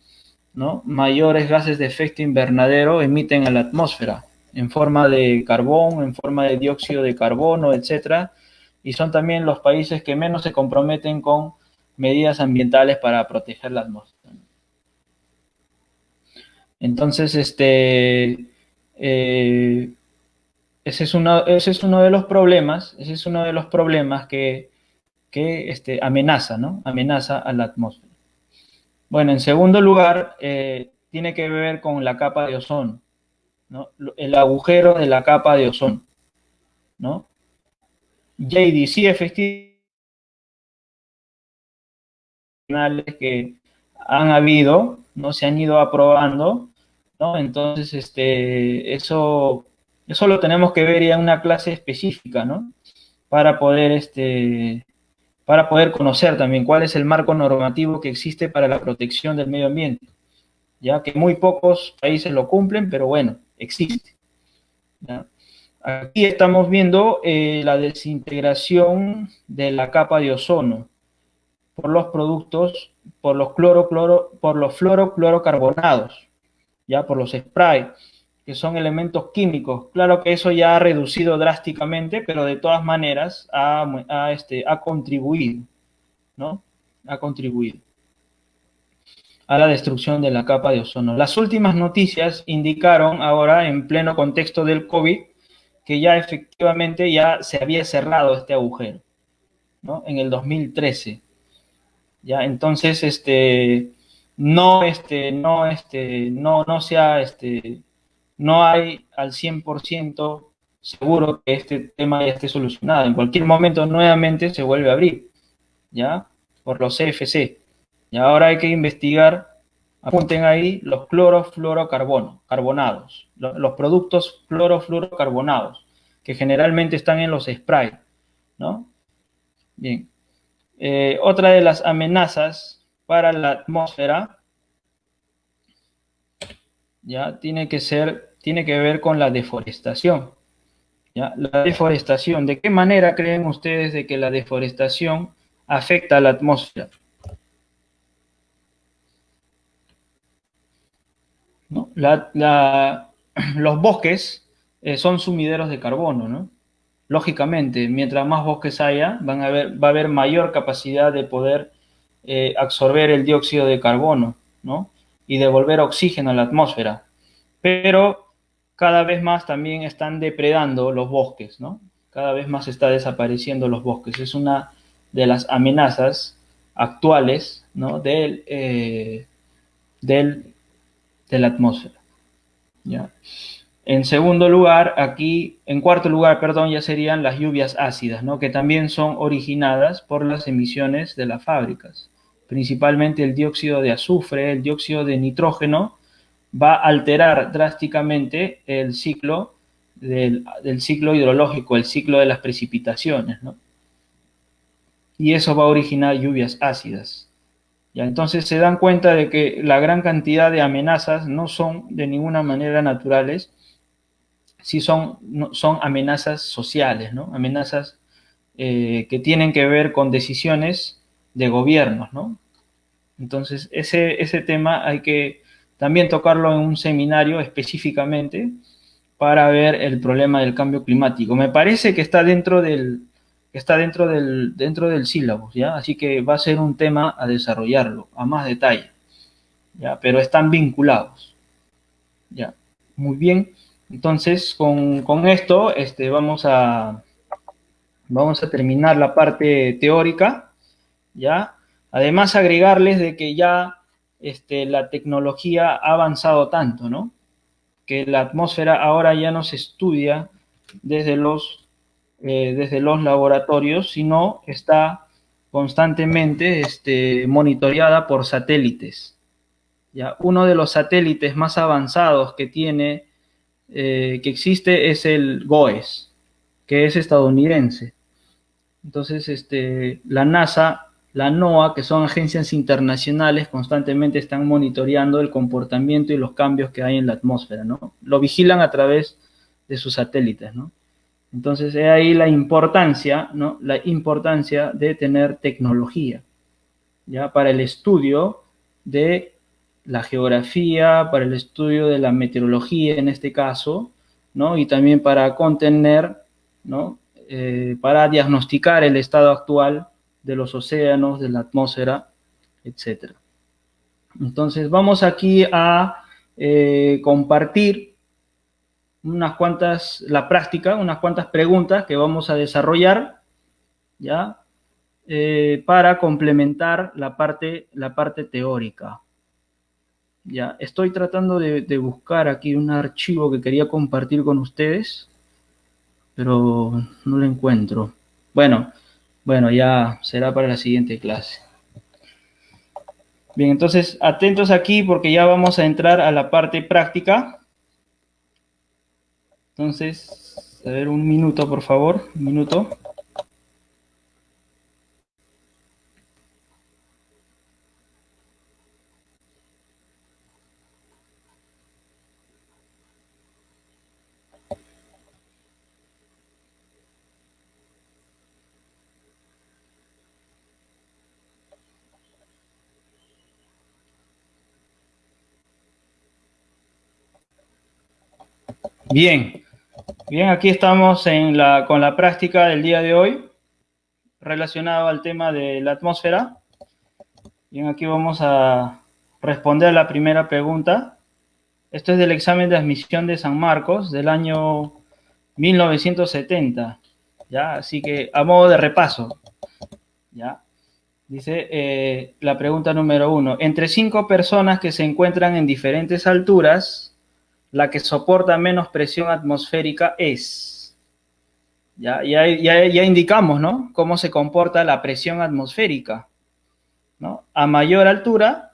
¿no? Mayores gases de efecto invernadero emiten a la atmósfera en forma de carbón, en forma de dióxido de carbono, etcétera, y son también los países que menos se comprometen con medidas ambientales para proteger la atmósfera. Entonces, eh, ese es uno de los problemas, ese es uno de los problemas que amenaza, ¿no? Amenaza a la atmósfera. Bueno, en segundo lugar, tiene que ver con la capa de ozono, ¿no? El agujero de la capa de ozono, ¿no? JDC efectivamente que han habido, ¿no? Se han ido aprobando, ¿no? Entonces, eso lo tenemos que ver ya en una clase específica, ¿no? Para poder, para poder conocer también cuál es el marco normativo que existe para la protección del medio ambiente, ya que muy pocos países lo cumplen, pero bueno, existe, ¿ya? Aquí estamos viendo la desintegración de la capa de ozono por los productos, por los fluoroclorocarbonados, ya por los spray, que son elementos químicos. Claro que eso ya ha reducido drásticamente, pero de todas maneras ha contribuido, ¿no? Ha contribuido a la destrucción de la capa de ozono. Las últimas noticias indicaron ahora, en pleno contexto del COVID, que ya efectivamente ya se había cerrado este agujero, ¿no? En el 2013. Ya, entonces, no hay al 100% seguro que este tema ya esté solucionado. En cualquier momento nuevamente se vuelve a abrir, ¿ya? Por los CFC. Y ahora hay que investigar, apunten ahí, los carbonados, los productos clorofluorocarbonados, que generalmente están en los spray, ¿no? Bien. Otra de las amenazas para la atmósfera ya tiene que ver con la deforestación. ¿Ya? La deforestación, ¿de qué manera creen ustedes de que la deforestación afecta a la atmósfera? ¿No? Los bosques son sumideros de carbono, ¿no? Lógicamente, mientras más bosques haya, va a haber mayor capacidad de poder absorber el dióxido de carbono, ¿no? Y devolver oxígeno a la atmósfera. Pero cada vez más también están depredando los bosques, ¿no? Cada vez más está desapareciendo los bosques. Es una de las amenazas actuales, ¿no? Del, de la atmósfera, ¿ya? En cuarto lugar, perdón, ya serían las lluvias ácidas, ¿no? Que también son originadas por las emisiones de las fábricas. Principalmente el dióxido de azufre, el dióxido de nitrógeno, va a alterar drásticamente el ciclo del ciclo hidrológico, el ciclo de las precipitaciones, ¿no? Y eso va a originar lluvias ácidas. ¿Ya? Entonces se dan cuenta de que la gran cantidad de amenazas no son de ninguna manera naturales, sí son amenazas sociales, ¿no? Amenazas que tienen que ver con decisiones de gobiernos, ¿no? Entonces, ese tema hay que también tocarlo en un seminario específicamente para ver el problema del cambio climático. Me parece que dentro del sílabo, ¿ya? Así que va a ser un tema a desarrollarlo a más detalle, ¿ya? Pero están vinculados, ¿ya? Muy bien. Entonces, con esto vamos a terminar la parte teórica, ¿ya? Además, agregarles de que ya la tecnología ha avanzado tanto, ¿no? Que la atmósfera ahora ya no se estudia desde desde los laboratorios, sino está constantemente monitoreada por satélites. ¿Ya? Uno de los satélites más avanzados que existe es el GOES, que es estadounidense. Entonces, la NASA, la NOAA, que son agencias internacionales, constantemente están monitoreando el comportamiento y los cambios que hay en la atmósfera, ¿no? Lo vigilan a través de sus satélites, ¿no? Entonces, es ahí la importancia, ¿no? La importancia de tener tecnología, ¿ya? Para el estudio de la geografía, para el estudio de la meteorología en este caso, ¿no? Y también para contener, ¿no? Para diagnosticar el estado actual de los océanos, de la atmósfera, etcétera. Entonces, vamos aquí a compartir unas cuantas preguntas que vamos a desarrollar, ¿ya? Para complementar la parte teórica. Ya, estoy tratando de buscar aquí un archivo que quería compartir con ustedes, pero no lo encuentro. Bueno, ya será para la siguiente clase. Bien, entonces atentos aquí porque ya vamos a entrar a la parte práctica. Entonces, a ver, un minuto, por favor, un minuto. Bien, aquí estamos con la práctica del día de hoy relacionado al tema de la atmósfera. Bien, aquí vamos a responder la primera pregunta. Esto es del examen de admisión de San Marcos del año 1970, ¿ya? Así que a modo de repaso, ¿ya? Dice la pregunta número 1. Entre 5 personas que se encuentran en diferentes alturas, la que soporta menos presión atmosférica es. Ya indicamos, ¿no? Cómo se comporta la presión atmosférica, ¿no? A mayor altura,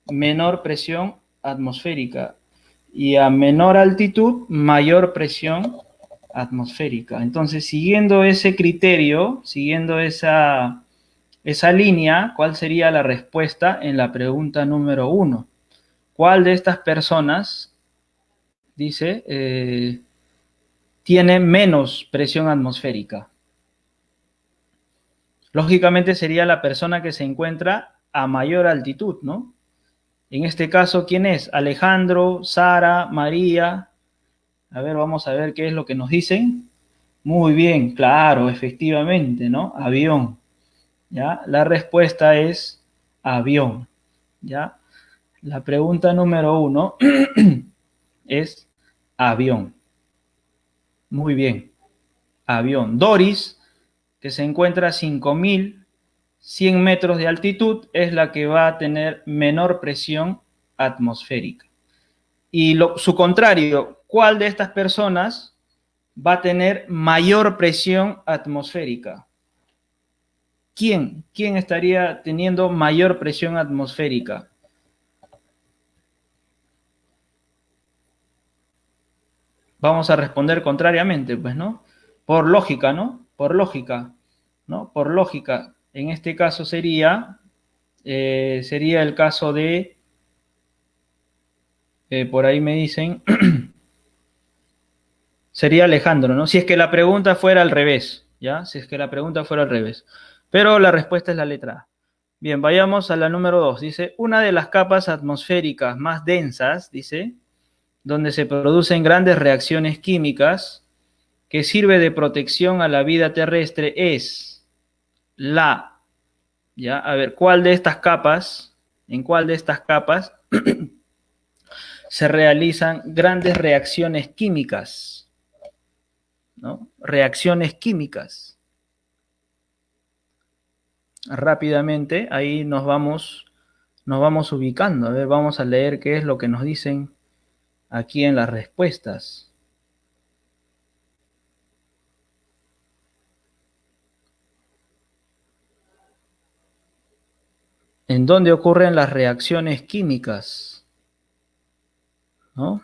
menor presión atmosférica. Y a menor altitud, mayor presión atmosférica. Entonces, siguiendo ese criterio, siguiendo esa esa línea, ¿cuál sería la respuesta en la pregunta número 1? ¿Cuál de estas personas, dice, tiene menos presión atmosférica? Lógicamente sería la persona que se encuentra a mayor altitud, ¿no? En este caso, ¿quién es? Alejandro, Sara, María. A ver, vamos a ver qué es lo que nos dicen. Muy bien, claro, efectivamente, ¿no? Avión, ¿ya? La respuesta es avión, ¿ya? La pregunta número 1 es avión. Muy bien, avión. Doris, que se encuentra a 5.100 metros de altitud, es la que va a tener menor presión atmosférica. Y su contrario, ¿cuál de estas personas va a tener mayor presión atmosférica? ¿Quién? ¿Quién estaría teniendo mayor presión atmosférica? Vamos a responder contrariamente, pues, ¿no? Por lógica, ¿no? Por lógica, ¿no? Por lógica. En este caso sería el caso de, por ahí me dicen, sería Alejandro, ¿no? Si es que la pregunta fuera al revés, ¿ya? Si es que la pregunta fuera al revés. Pero la respuesta es la letra A. Bien, vayamos a la número 2. Dice, una de las capas atmosféricas más densas, dice, donde se producen grandes reacciones químicas, que sirve de protección a la vida terrestre es la, ¿ya? A ver, ¿cuál de estas capas, en cuál de estas capas se realizan grandes reacciones químicas? ¿No? Reacciones químicas. Rápidamente, ahí nos vamos ubicando. A ver, vamos a leer qué es lo que nos dicen aquí en las respuestas. ¿En dónde ocurren las reacciones químicas? ¿No?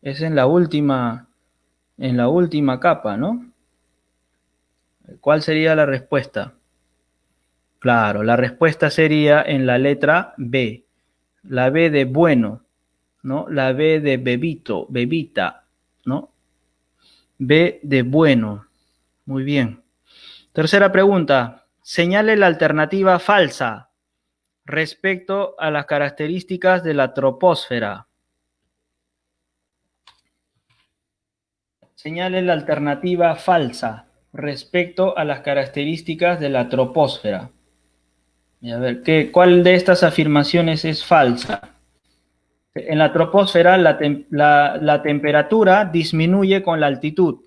Es en la última capa, ¿no? ¿Cuál sería la respuesta? Claro, la respuesta sería en la letra B. La B de bueno, ¿no? La B de bebito, bebita, ¿no? B de bueno. Muy bien. Tercera pregunta. Señale la alternativa falsa respecto a las características de la troposfera. Señale la alternativa falsa respecto a las características de la troposfera. Y a ver, ¿cuál de estas afirmaciones es falsa? En la troposfera la temperatura disminuye con la altitud.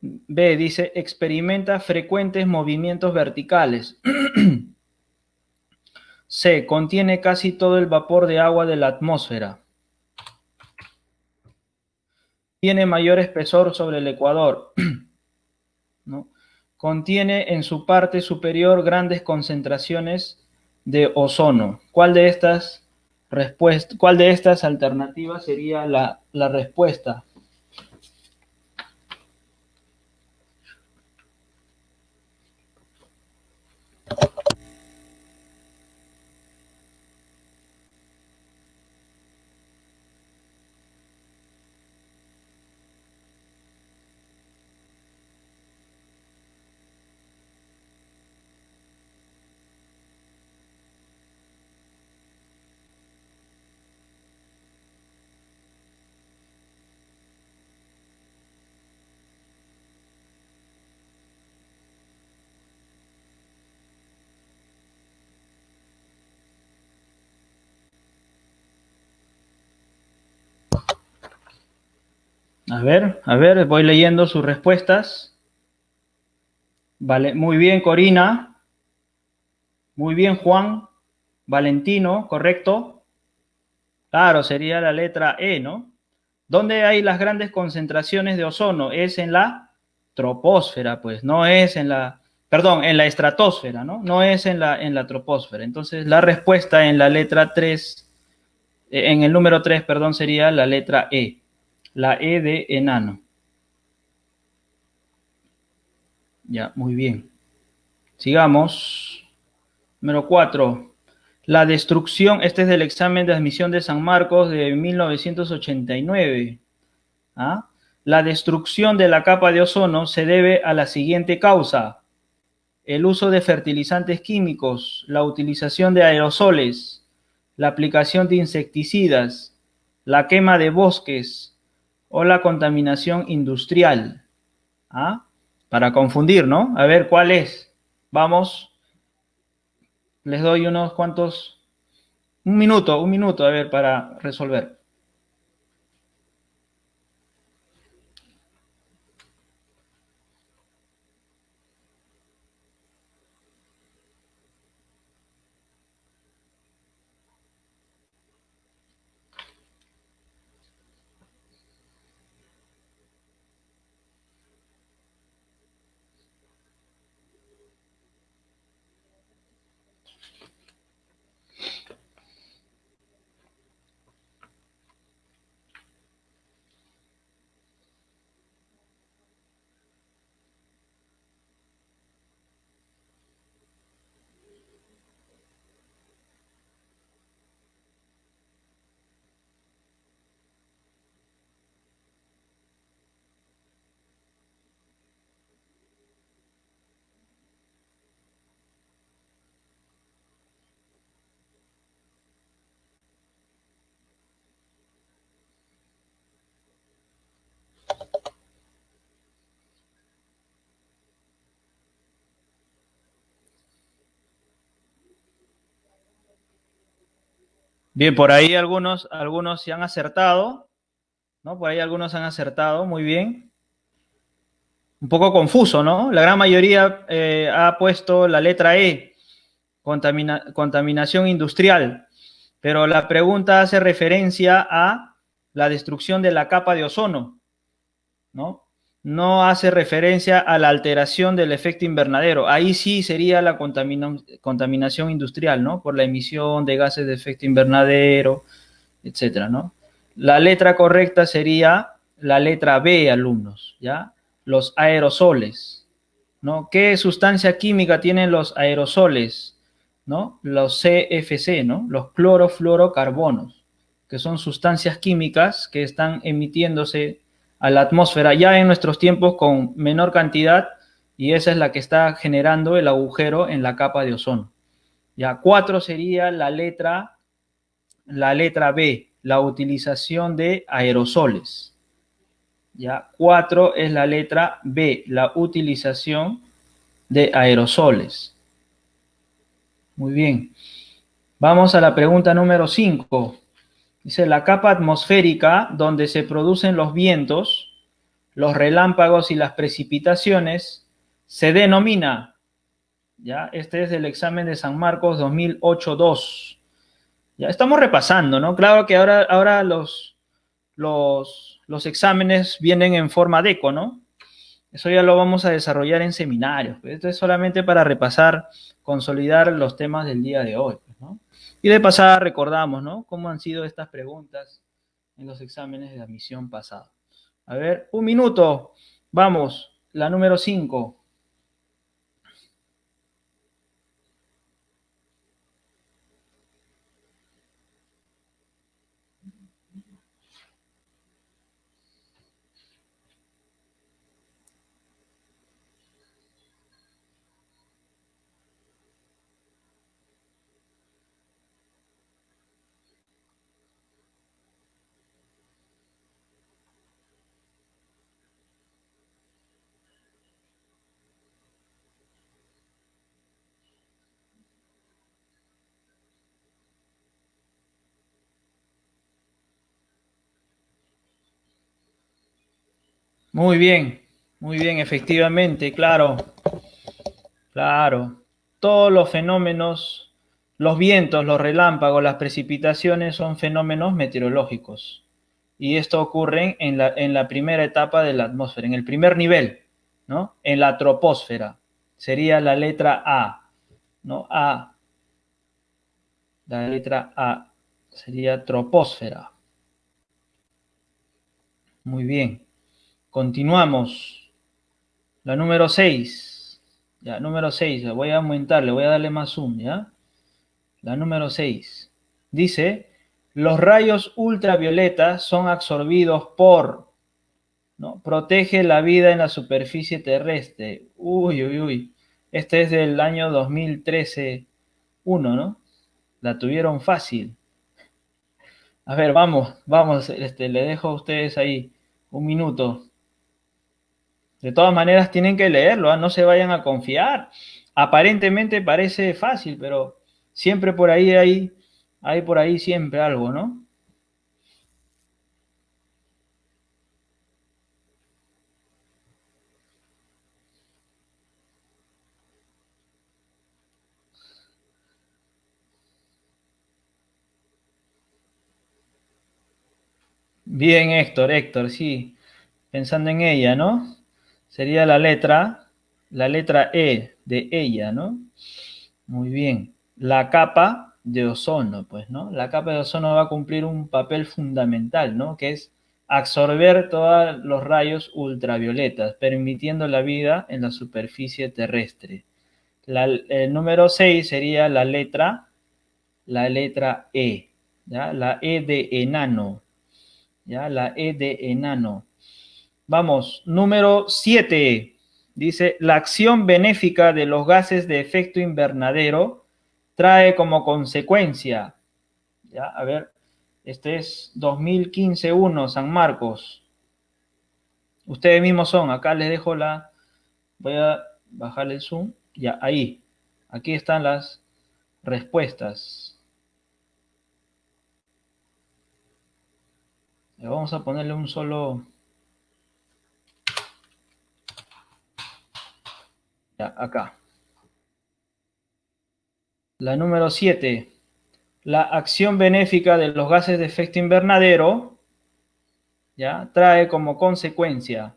B dice, experimenta frecuentes movimientos verticales. C, contiene casi todo el vapor de agua de la atmósfera. Tiene mayor espesor sobre el ecuador. ¿No? Contiene en su parte superior grandes concentraciones de ozono. ¿Cuál de estas alternativas sería la respuesta? A ver, voy leyendo sus respuestas. Vale, muy bien, Corina. Muy bien, Juan. Valentino, correcto. Claro, sería la letra E, ¿no? ¿Dónde hay las grandes concentraciones de ozono? Es en la troposfera, pues, no es en la, perdón, en la estratosfera, ¿no? No es en la troposfera. Entonces, la respuesta en la letra 3, en el número 3, perdón, sería la letra E. La E de enano. Ya, muy bien. Sigamos. Número 4. La destrucción, este es del examen de admisión de San Marcos de 1989. ¿Ah? La destrucción de la capa de ozono se debe a la siguiente causa: el uso de fertilizantes químicos, la utilización de aerosoles, la aplicación de insecticidas, la quema de bosques o la contaminación industrial. ¿Ah? Para confundir, ¿no? A ver, ¿cuál es? Vamos, les doy unos cuantos, un minuto, a ver, para resolver. Bien, por ahí algunos se han acertado, ¿no? Por ahí algunos han acertado, muy bien. Un poco confuso, ¿no? La gran mayoría ha puesto la letra E, contaminación industrial, pero la pregunta hace referencia a la destrucción de la capa de ozono, ¿no? No hace referencia a la alteración del efecto invernadero. Ahí sí sería la contaminación industrial, ¿no? Por la emisión de gases de efecto invernadero, etcétera, ¿no? La letra correcta sería la letra B, alumnos, ¿ya? Los aerosoles, ¿no? ¿Qué sustancia química tienen los aerosoles? ¿No? Los CFC, ¿no? Los clorofluorocarbonos, que son sustancias químicas que están emitiéndose a la atmósfera ya en nuestros tiempos con menor cantidad, y esa es la que está generando el agujero en la capa de ozono. Ya, 4 sería la letra B, la utilización de aerosoles. Ya, 4 es la letra B, la utilización de aerosoles. Muy bien. Vamos a la pregunta número 5. Dice, la capa atmosférica donde se producen los vientos, los relámpagos y las precipitaciones se denomina, ya, este es del examen de San Marcos 2008-2. Ya estamos repasando, ¿no? Claro que ahora los exámenes vienen en forma DECO, ¿no? Eso ya lo vamos a desarrollar en seminarios. Esto es solamente para repasar, consolidar los temas del día de hoy, ¿no? Y de pasada recordamos, ¿no? Cómo han sido estas preguntas en los exámenes de admisión pasado. A ver, un minuto. Vamos, la número 5. Muy bien, efectivamente, claro, claro. Todos los fenómenos, los vientos, los relámpagos, las precipitaciones son fenómenos meteorológicos. Y esto ocurre en la primera etapa de la atmósfera, en el primer nivel, ¿no? En la troposfera. Sería la letra A, ¿no? A, la letra A sería troposfera. Muy bien. Continuamos. La número 6. Ya, número 6, voy a aumentarle, voy a darle más zoom, ¿ya? La número 6 dice, los rayos ultravioletas son absorbidos por, ¿no? Protege la vida en la superficie terrestre. Uy, uy, uy. Este es del año 2013, ¿no? La tuvieron fácil. A ver, vamos, vamos, le dejo a ustedes ahí un minuto. De todas maneras tienen que leerlo, ¿ah? No se vayan a confiar. Aparentemente parece fácil, pero siempre por ahí hay por ahí siempre algo, ¿no? Bien, Héctor, sí, pensando en ella, ¿no? Sería la letra E de ella, ¿no? Muy bien. La capa de ozono, pues, ¿no? La capa de ozono va a cumplir un papel fundamental, ¿no? Que es absorber todos los rayos ultravioletas, permitiendo la vida en la superficie terrestre. El número 6 sería la letra E, ¿ya? La E de enano, ¿ya? La E de enano. Vamos, número 7. Dice, la acción benéfica de los gases de efecto invernadero trae como consecuencia, ya, a ver, este es 2015-1, San Marcos. Ustedes mismos son, acá les dejo voy a bajar el zoom, ya, ahí. Aquí están las respuestas. Ya, vamos a ponerle un solo, ya, acá. La número 7. La acción benéfica de los gases de efecto invernadero, ¿ya? Trae como consecuencia,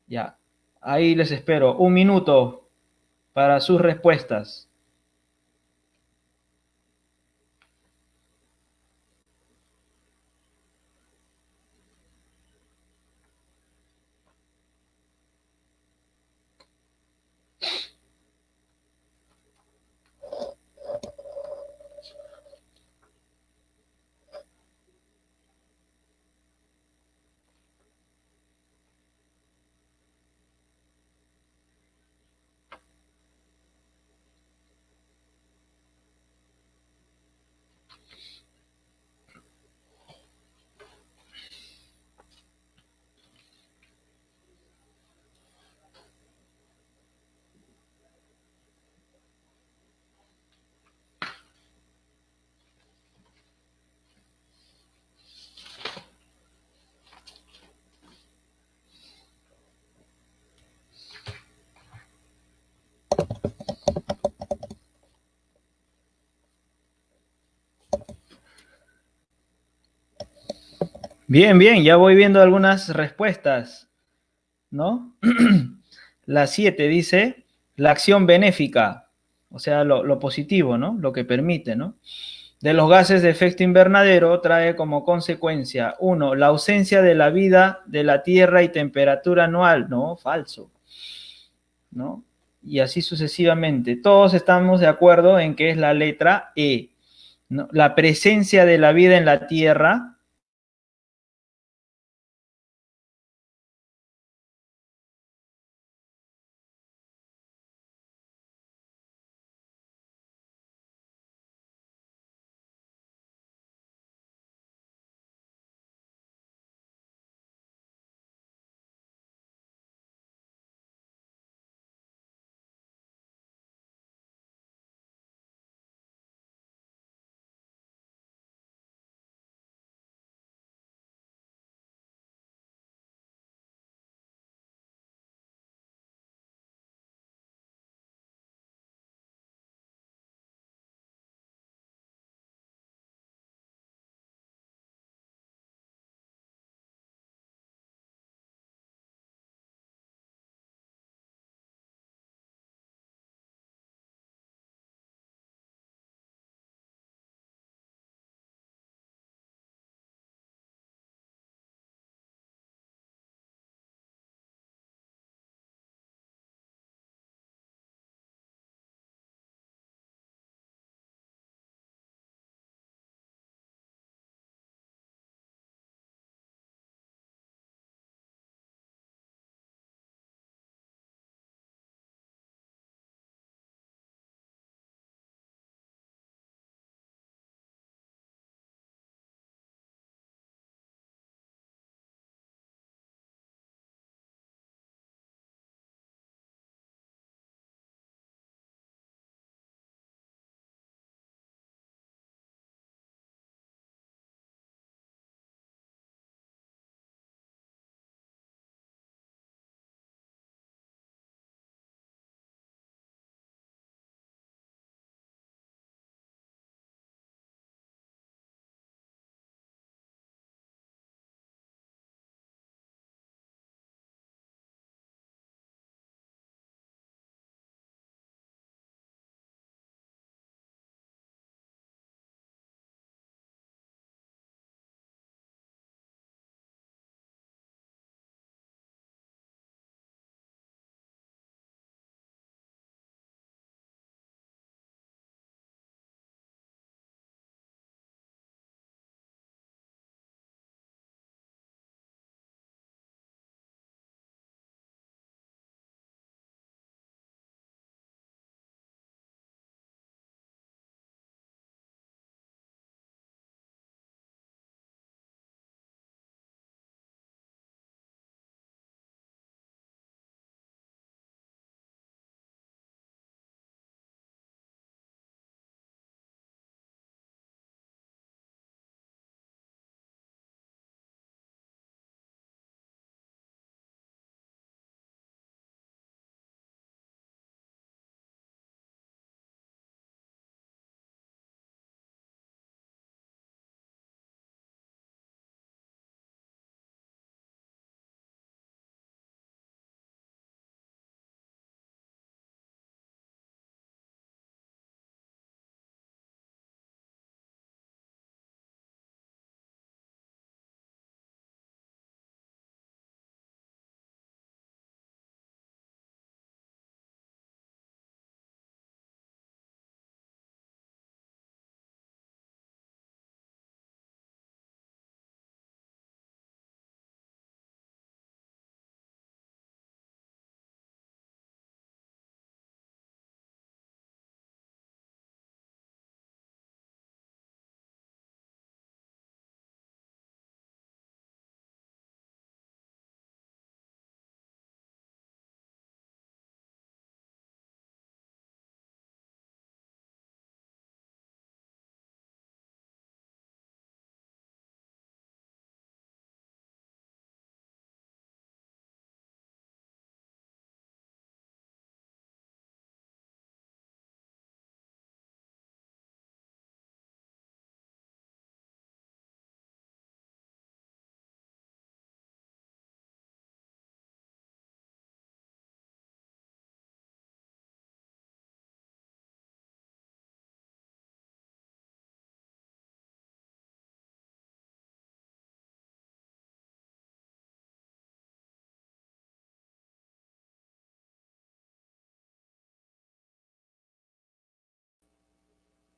ya. Ahí les espero un minuto para sus respuestas. Bien, bien, ya voy viendo algunas respuestas, ¿no? La 7 dice, la acción benéfica, o sea, lo positivo, ¿no? Lo que permite, ¿no? De los gases de efecto invernadero trae como consecuencia, uno, la ausencia de la vida de la Tierra y temperatura anual, ¿no? Falso, ¿no? Y así sucesivamente. Todos estamos de acuerdo en que es la letra E, ¿no? La presencia de la vida en la Tierra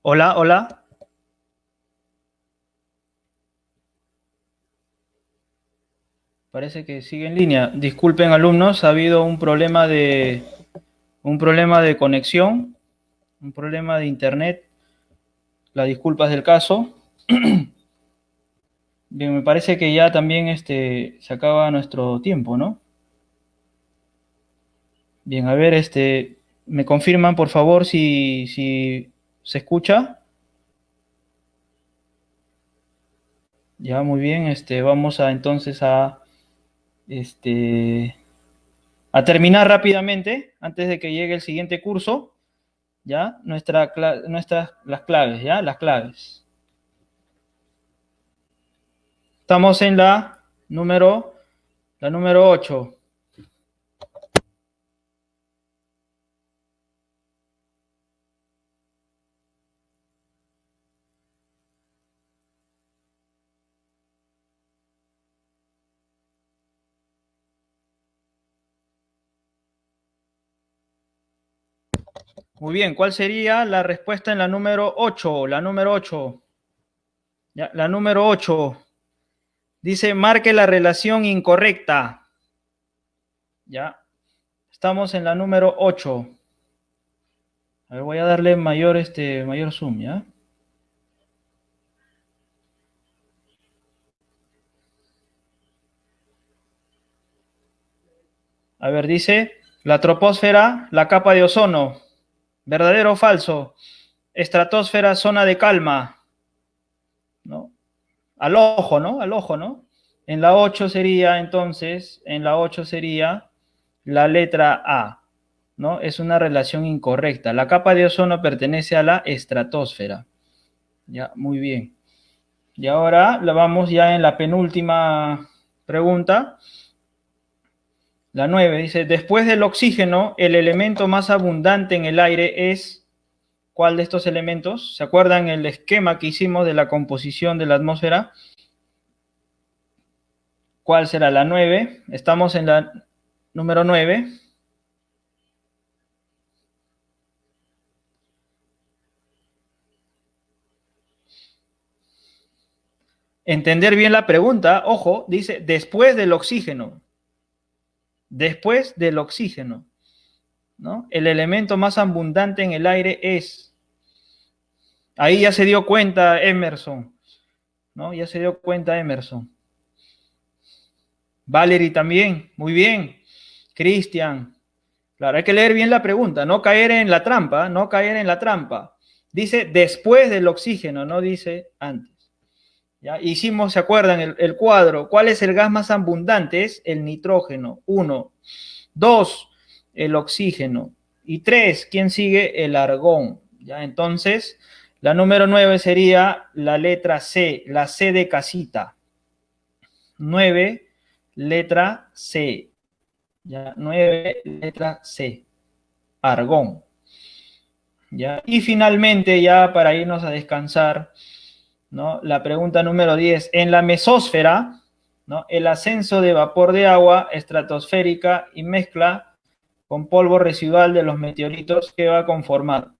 Hola, hola. Parece que sigue en línea. Disculpen, alumnos, ha habido un problema de conexión, un problema de internet. Las disculpas del caso. Bien, me parece que ya también se acaba nuestro tiempo, ¿no? Bien, a ver, me confirman, por favor, si se escucha. Ya, muy bien. Vamos a entonces este, a terminar rápidamente, antes de que llegue el siguiente curso, ¿ya? Las claves, ¿ya? Las claves. Estamos en la número 8. Muy bien, ¿cuál sería la respuesta en la número 8? La número 8. Ya, la número 8 dice, marque la relación incorrecta. Ya, estamos en la número 8. A ver, voy a darle mayor zoom, ¿ya? A ver, dice, la troposfera, la capa de ozono. ¿Verdadero o falso? Estratosfera, zona de calma, ¿no? Al ojo, ¿no? Al ojo, ¿no? En la 8 sería, entonces, en la 8 sería la letra A, ¿no? Es una relación incorrecta. La capa de ozono pertenece a la estratosfera. Ya, muy bien. Y ahora la vamos ya en la penúltima pregunta. La 9 dice, después del oxígeno, el elemento más abundante en el aire es, ¿cuál de estos elementos? ¿Se acuerdan el esquema que hicimos de la composición de la atmósfera? ¿Cuál será la 9? Estamos en la número 9. Entender bien la pregunta, ojo, dice después del oxígeno. Después del oxígeno, ¿no? El elemento más abundante en el aire es. Ahí ya se dio cuenta Emerson, ¿no? Ya se dio cuenta Emerson. Valerie también, muy bien. Cristian, claro, hay que leer bien la pregunta, no caer en la trampa, no caer en la trampa. Dice después del oxígeno, no dice antes. ¿Ya? Hicimos, ¿se acuerdan? El cuadro. ¿Cuál es el gas más abundante? Es el nitrógeno. 1. 2, el oxígeno. Y 3, ¿quién sigue? El argón. ¿Ya? Entonces, la número 9 sería la letra C, la C de casita. 9, letra C. ¿Ya? 9, letra C. Argón. ¿Ya? Y finalmente, ya para irnos a descansar, ¿no? La pregunta número 10. En la mesósfera, ¿no? El ascenso de vapor de agua estratosférica y mezcla con polvo residual de los meteoritos que va a conformar.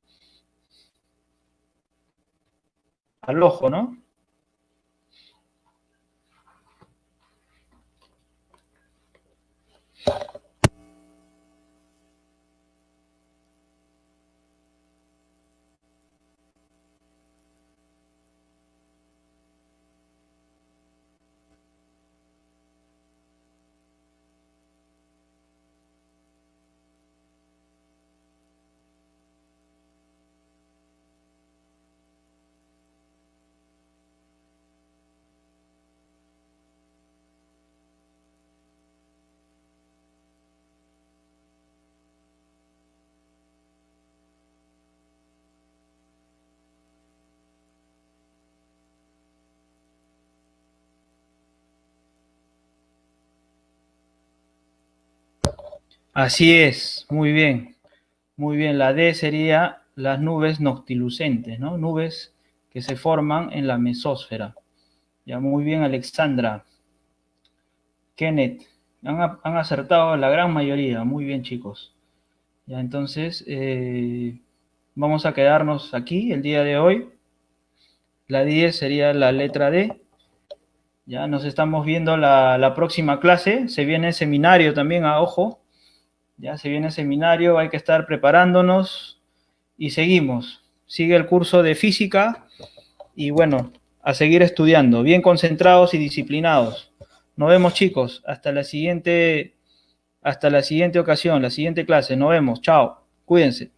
Al ojo, ¿no? Así es, muy bien. Muy bien, la D sería las nubes noctilucentes, ¿no? Nubes que se forman en la mesósfera. Ya, muy bien, Alexandra. Kenneth, han acertado la gran mayoría. Muy bien, chicos. Ya, entonces, Vamos a quedarnos aquí el día de hoy. La 10 sería la letra D. Ya nos estamos viendo la próxima clase. Se viene seminario también, a ojo. Ya se viene seminario, hay que estar preparándonos y seguimos. Sigue el curso de física y bueno, a seguir estudiando, bien concentrados y disciplinados. Nos vemos, chicos. Hasta la siguiente ocasión, la siguiente clase. Nos vemos. Chao. Cuídense.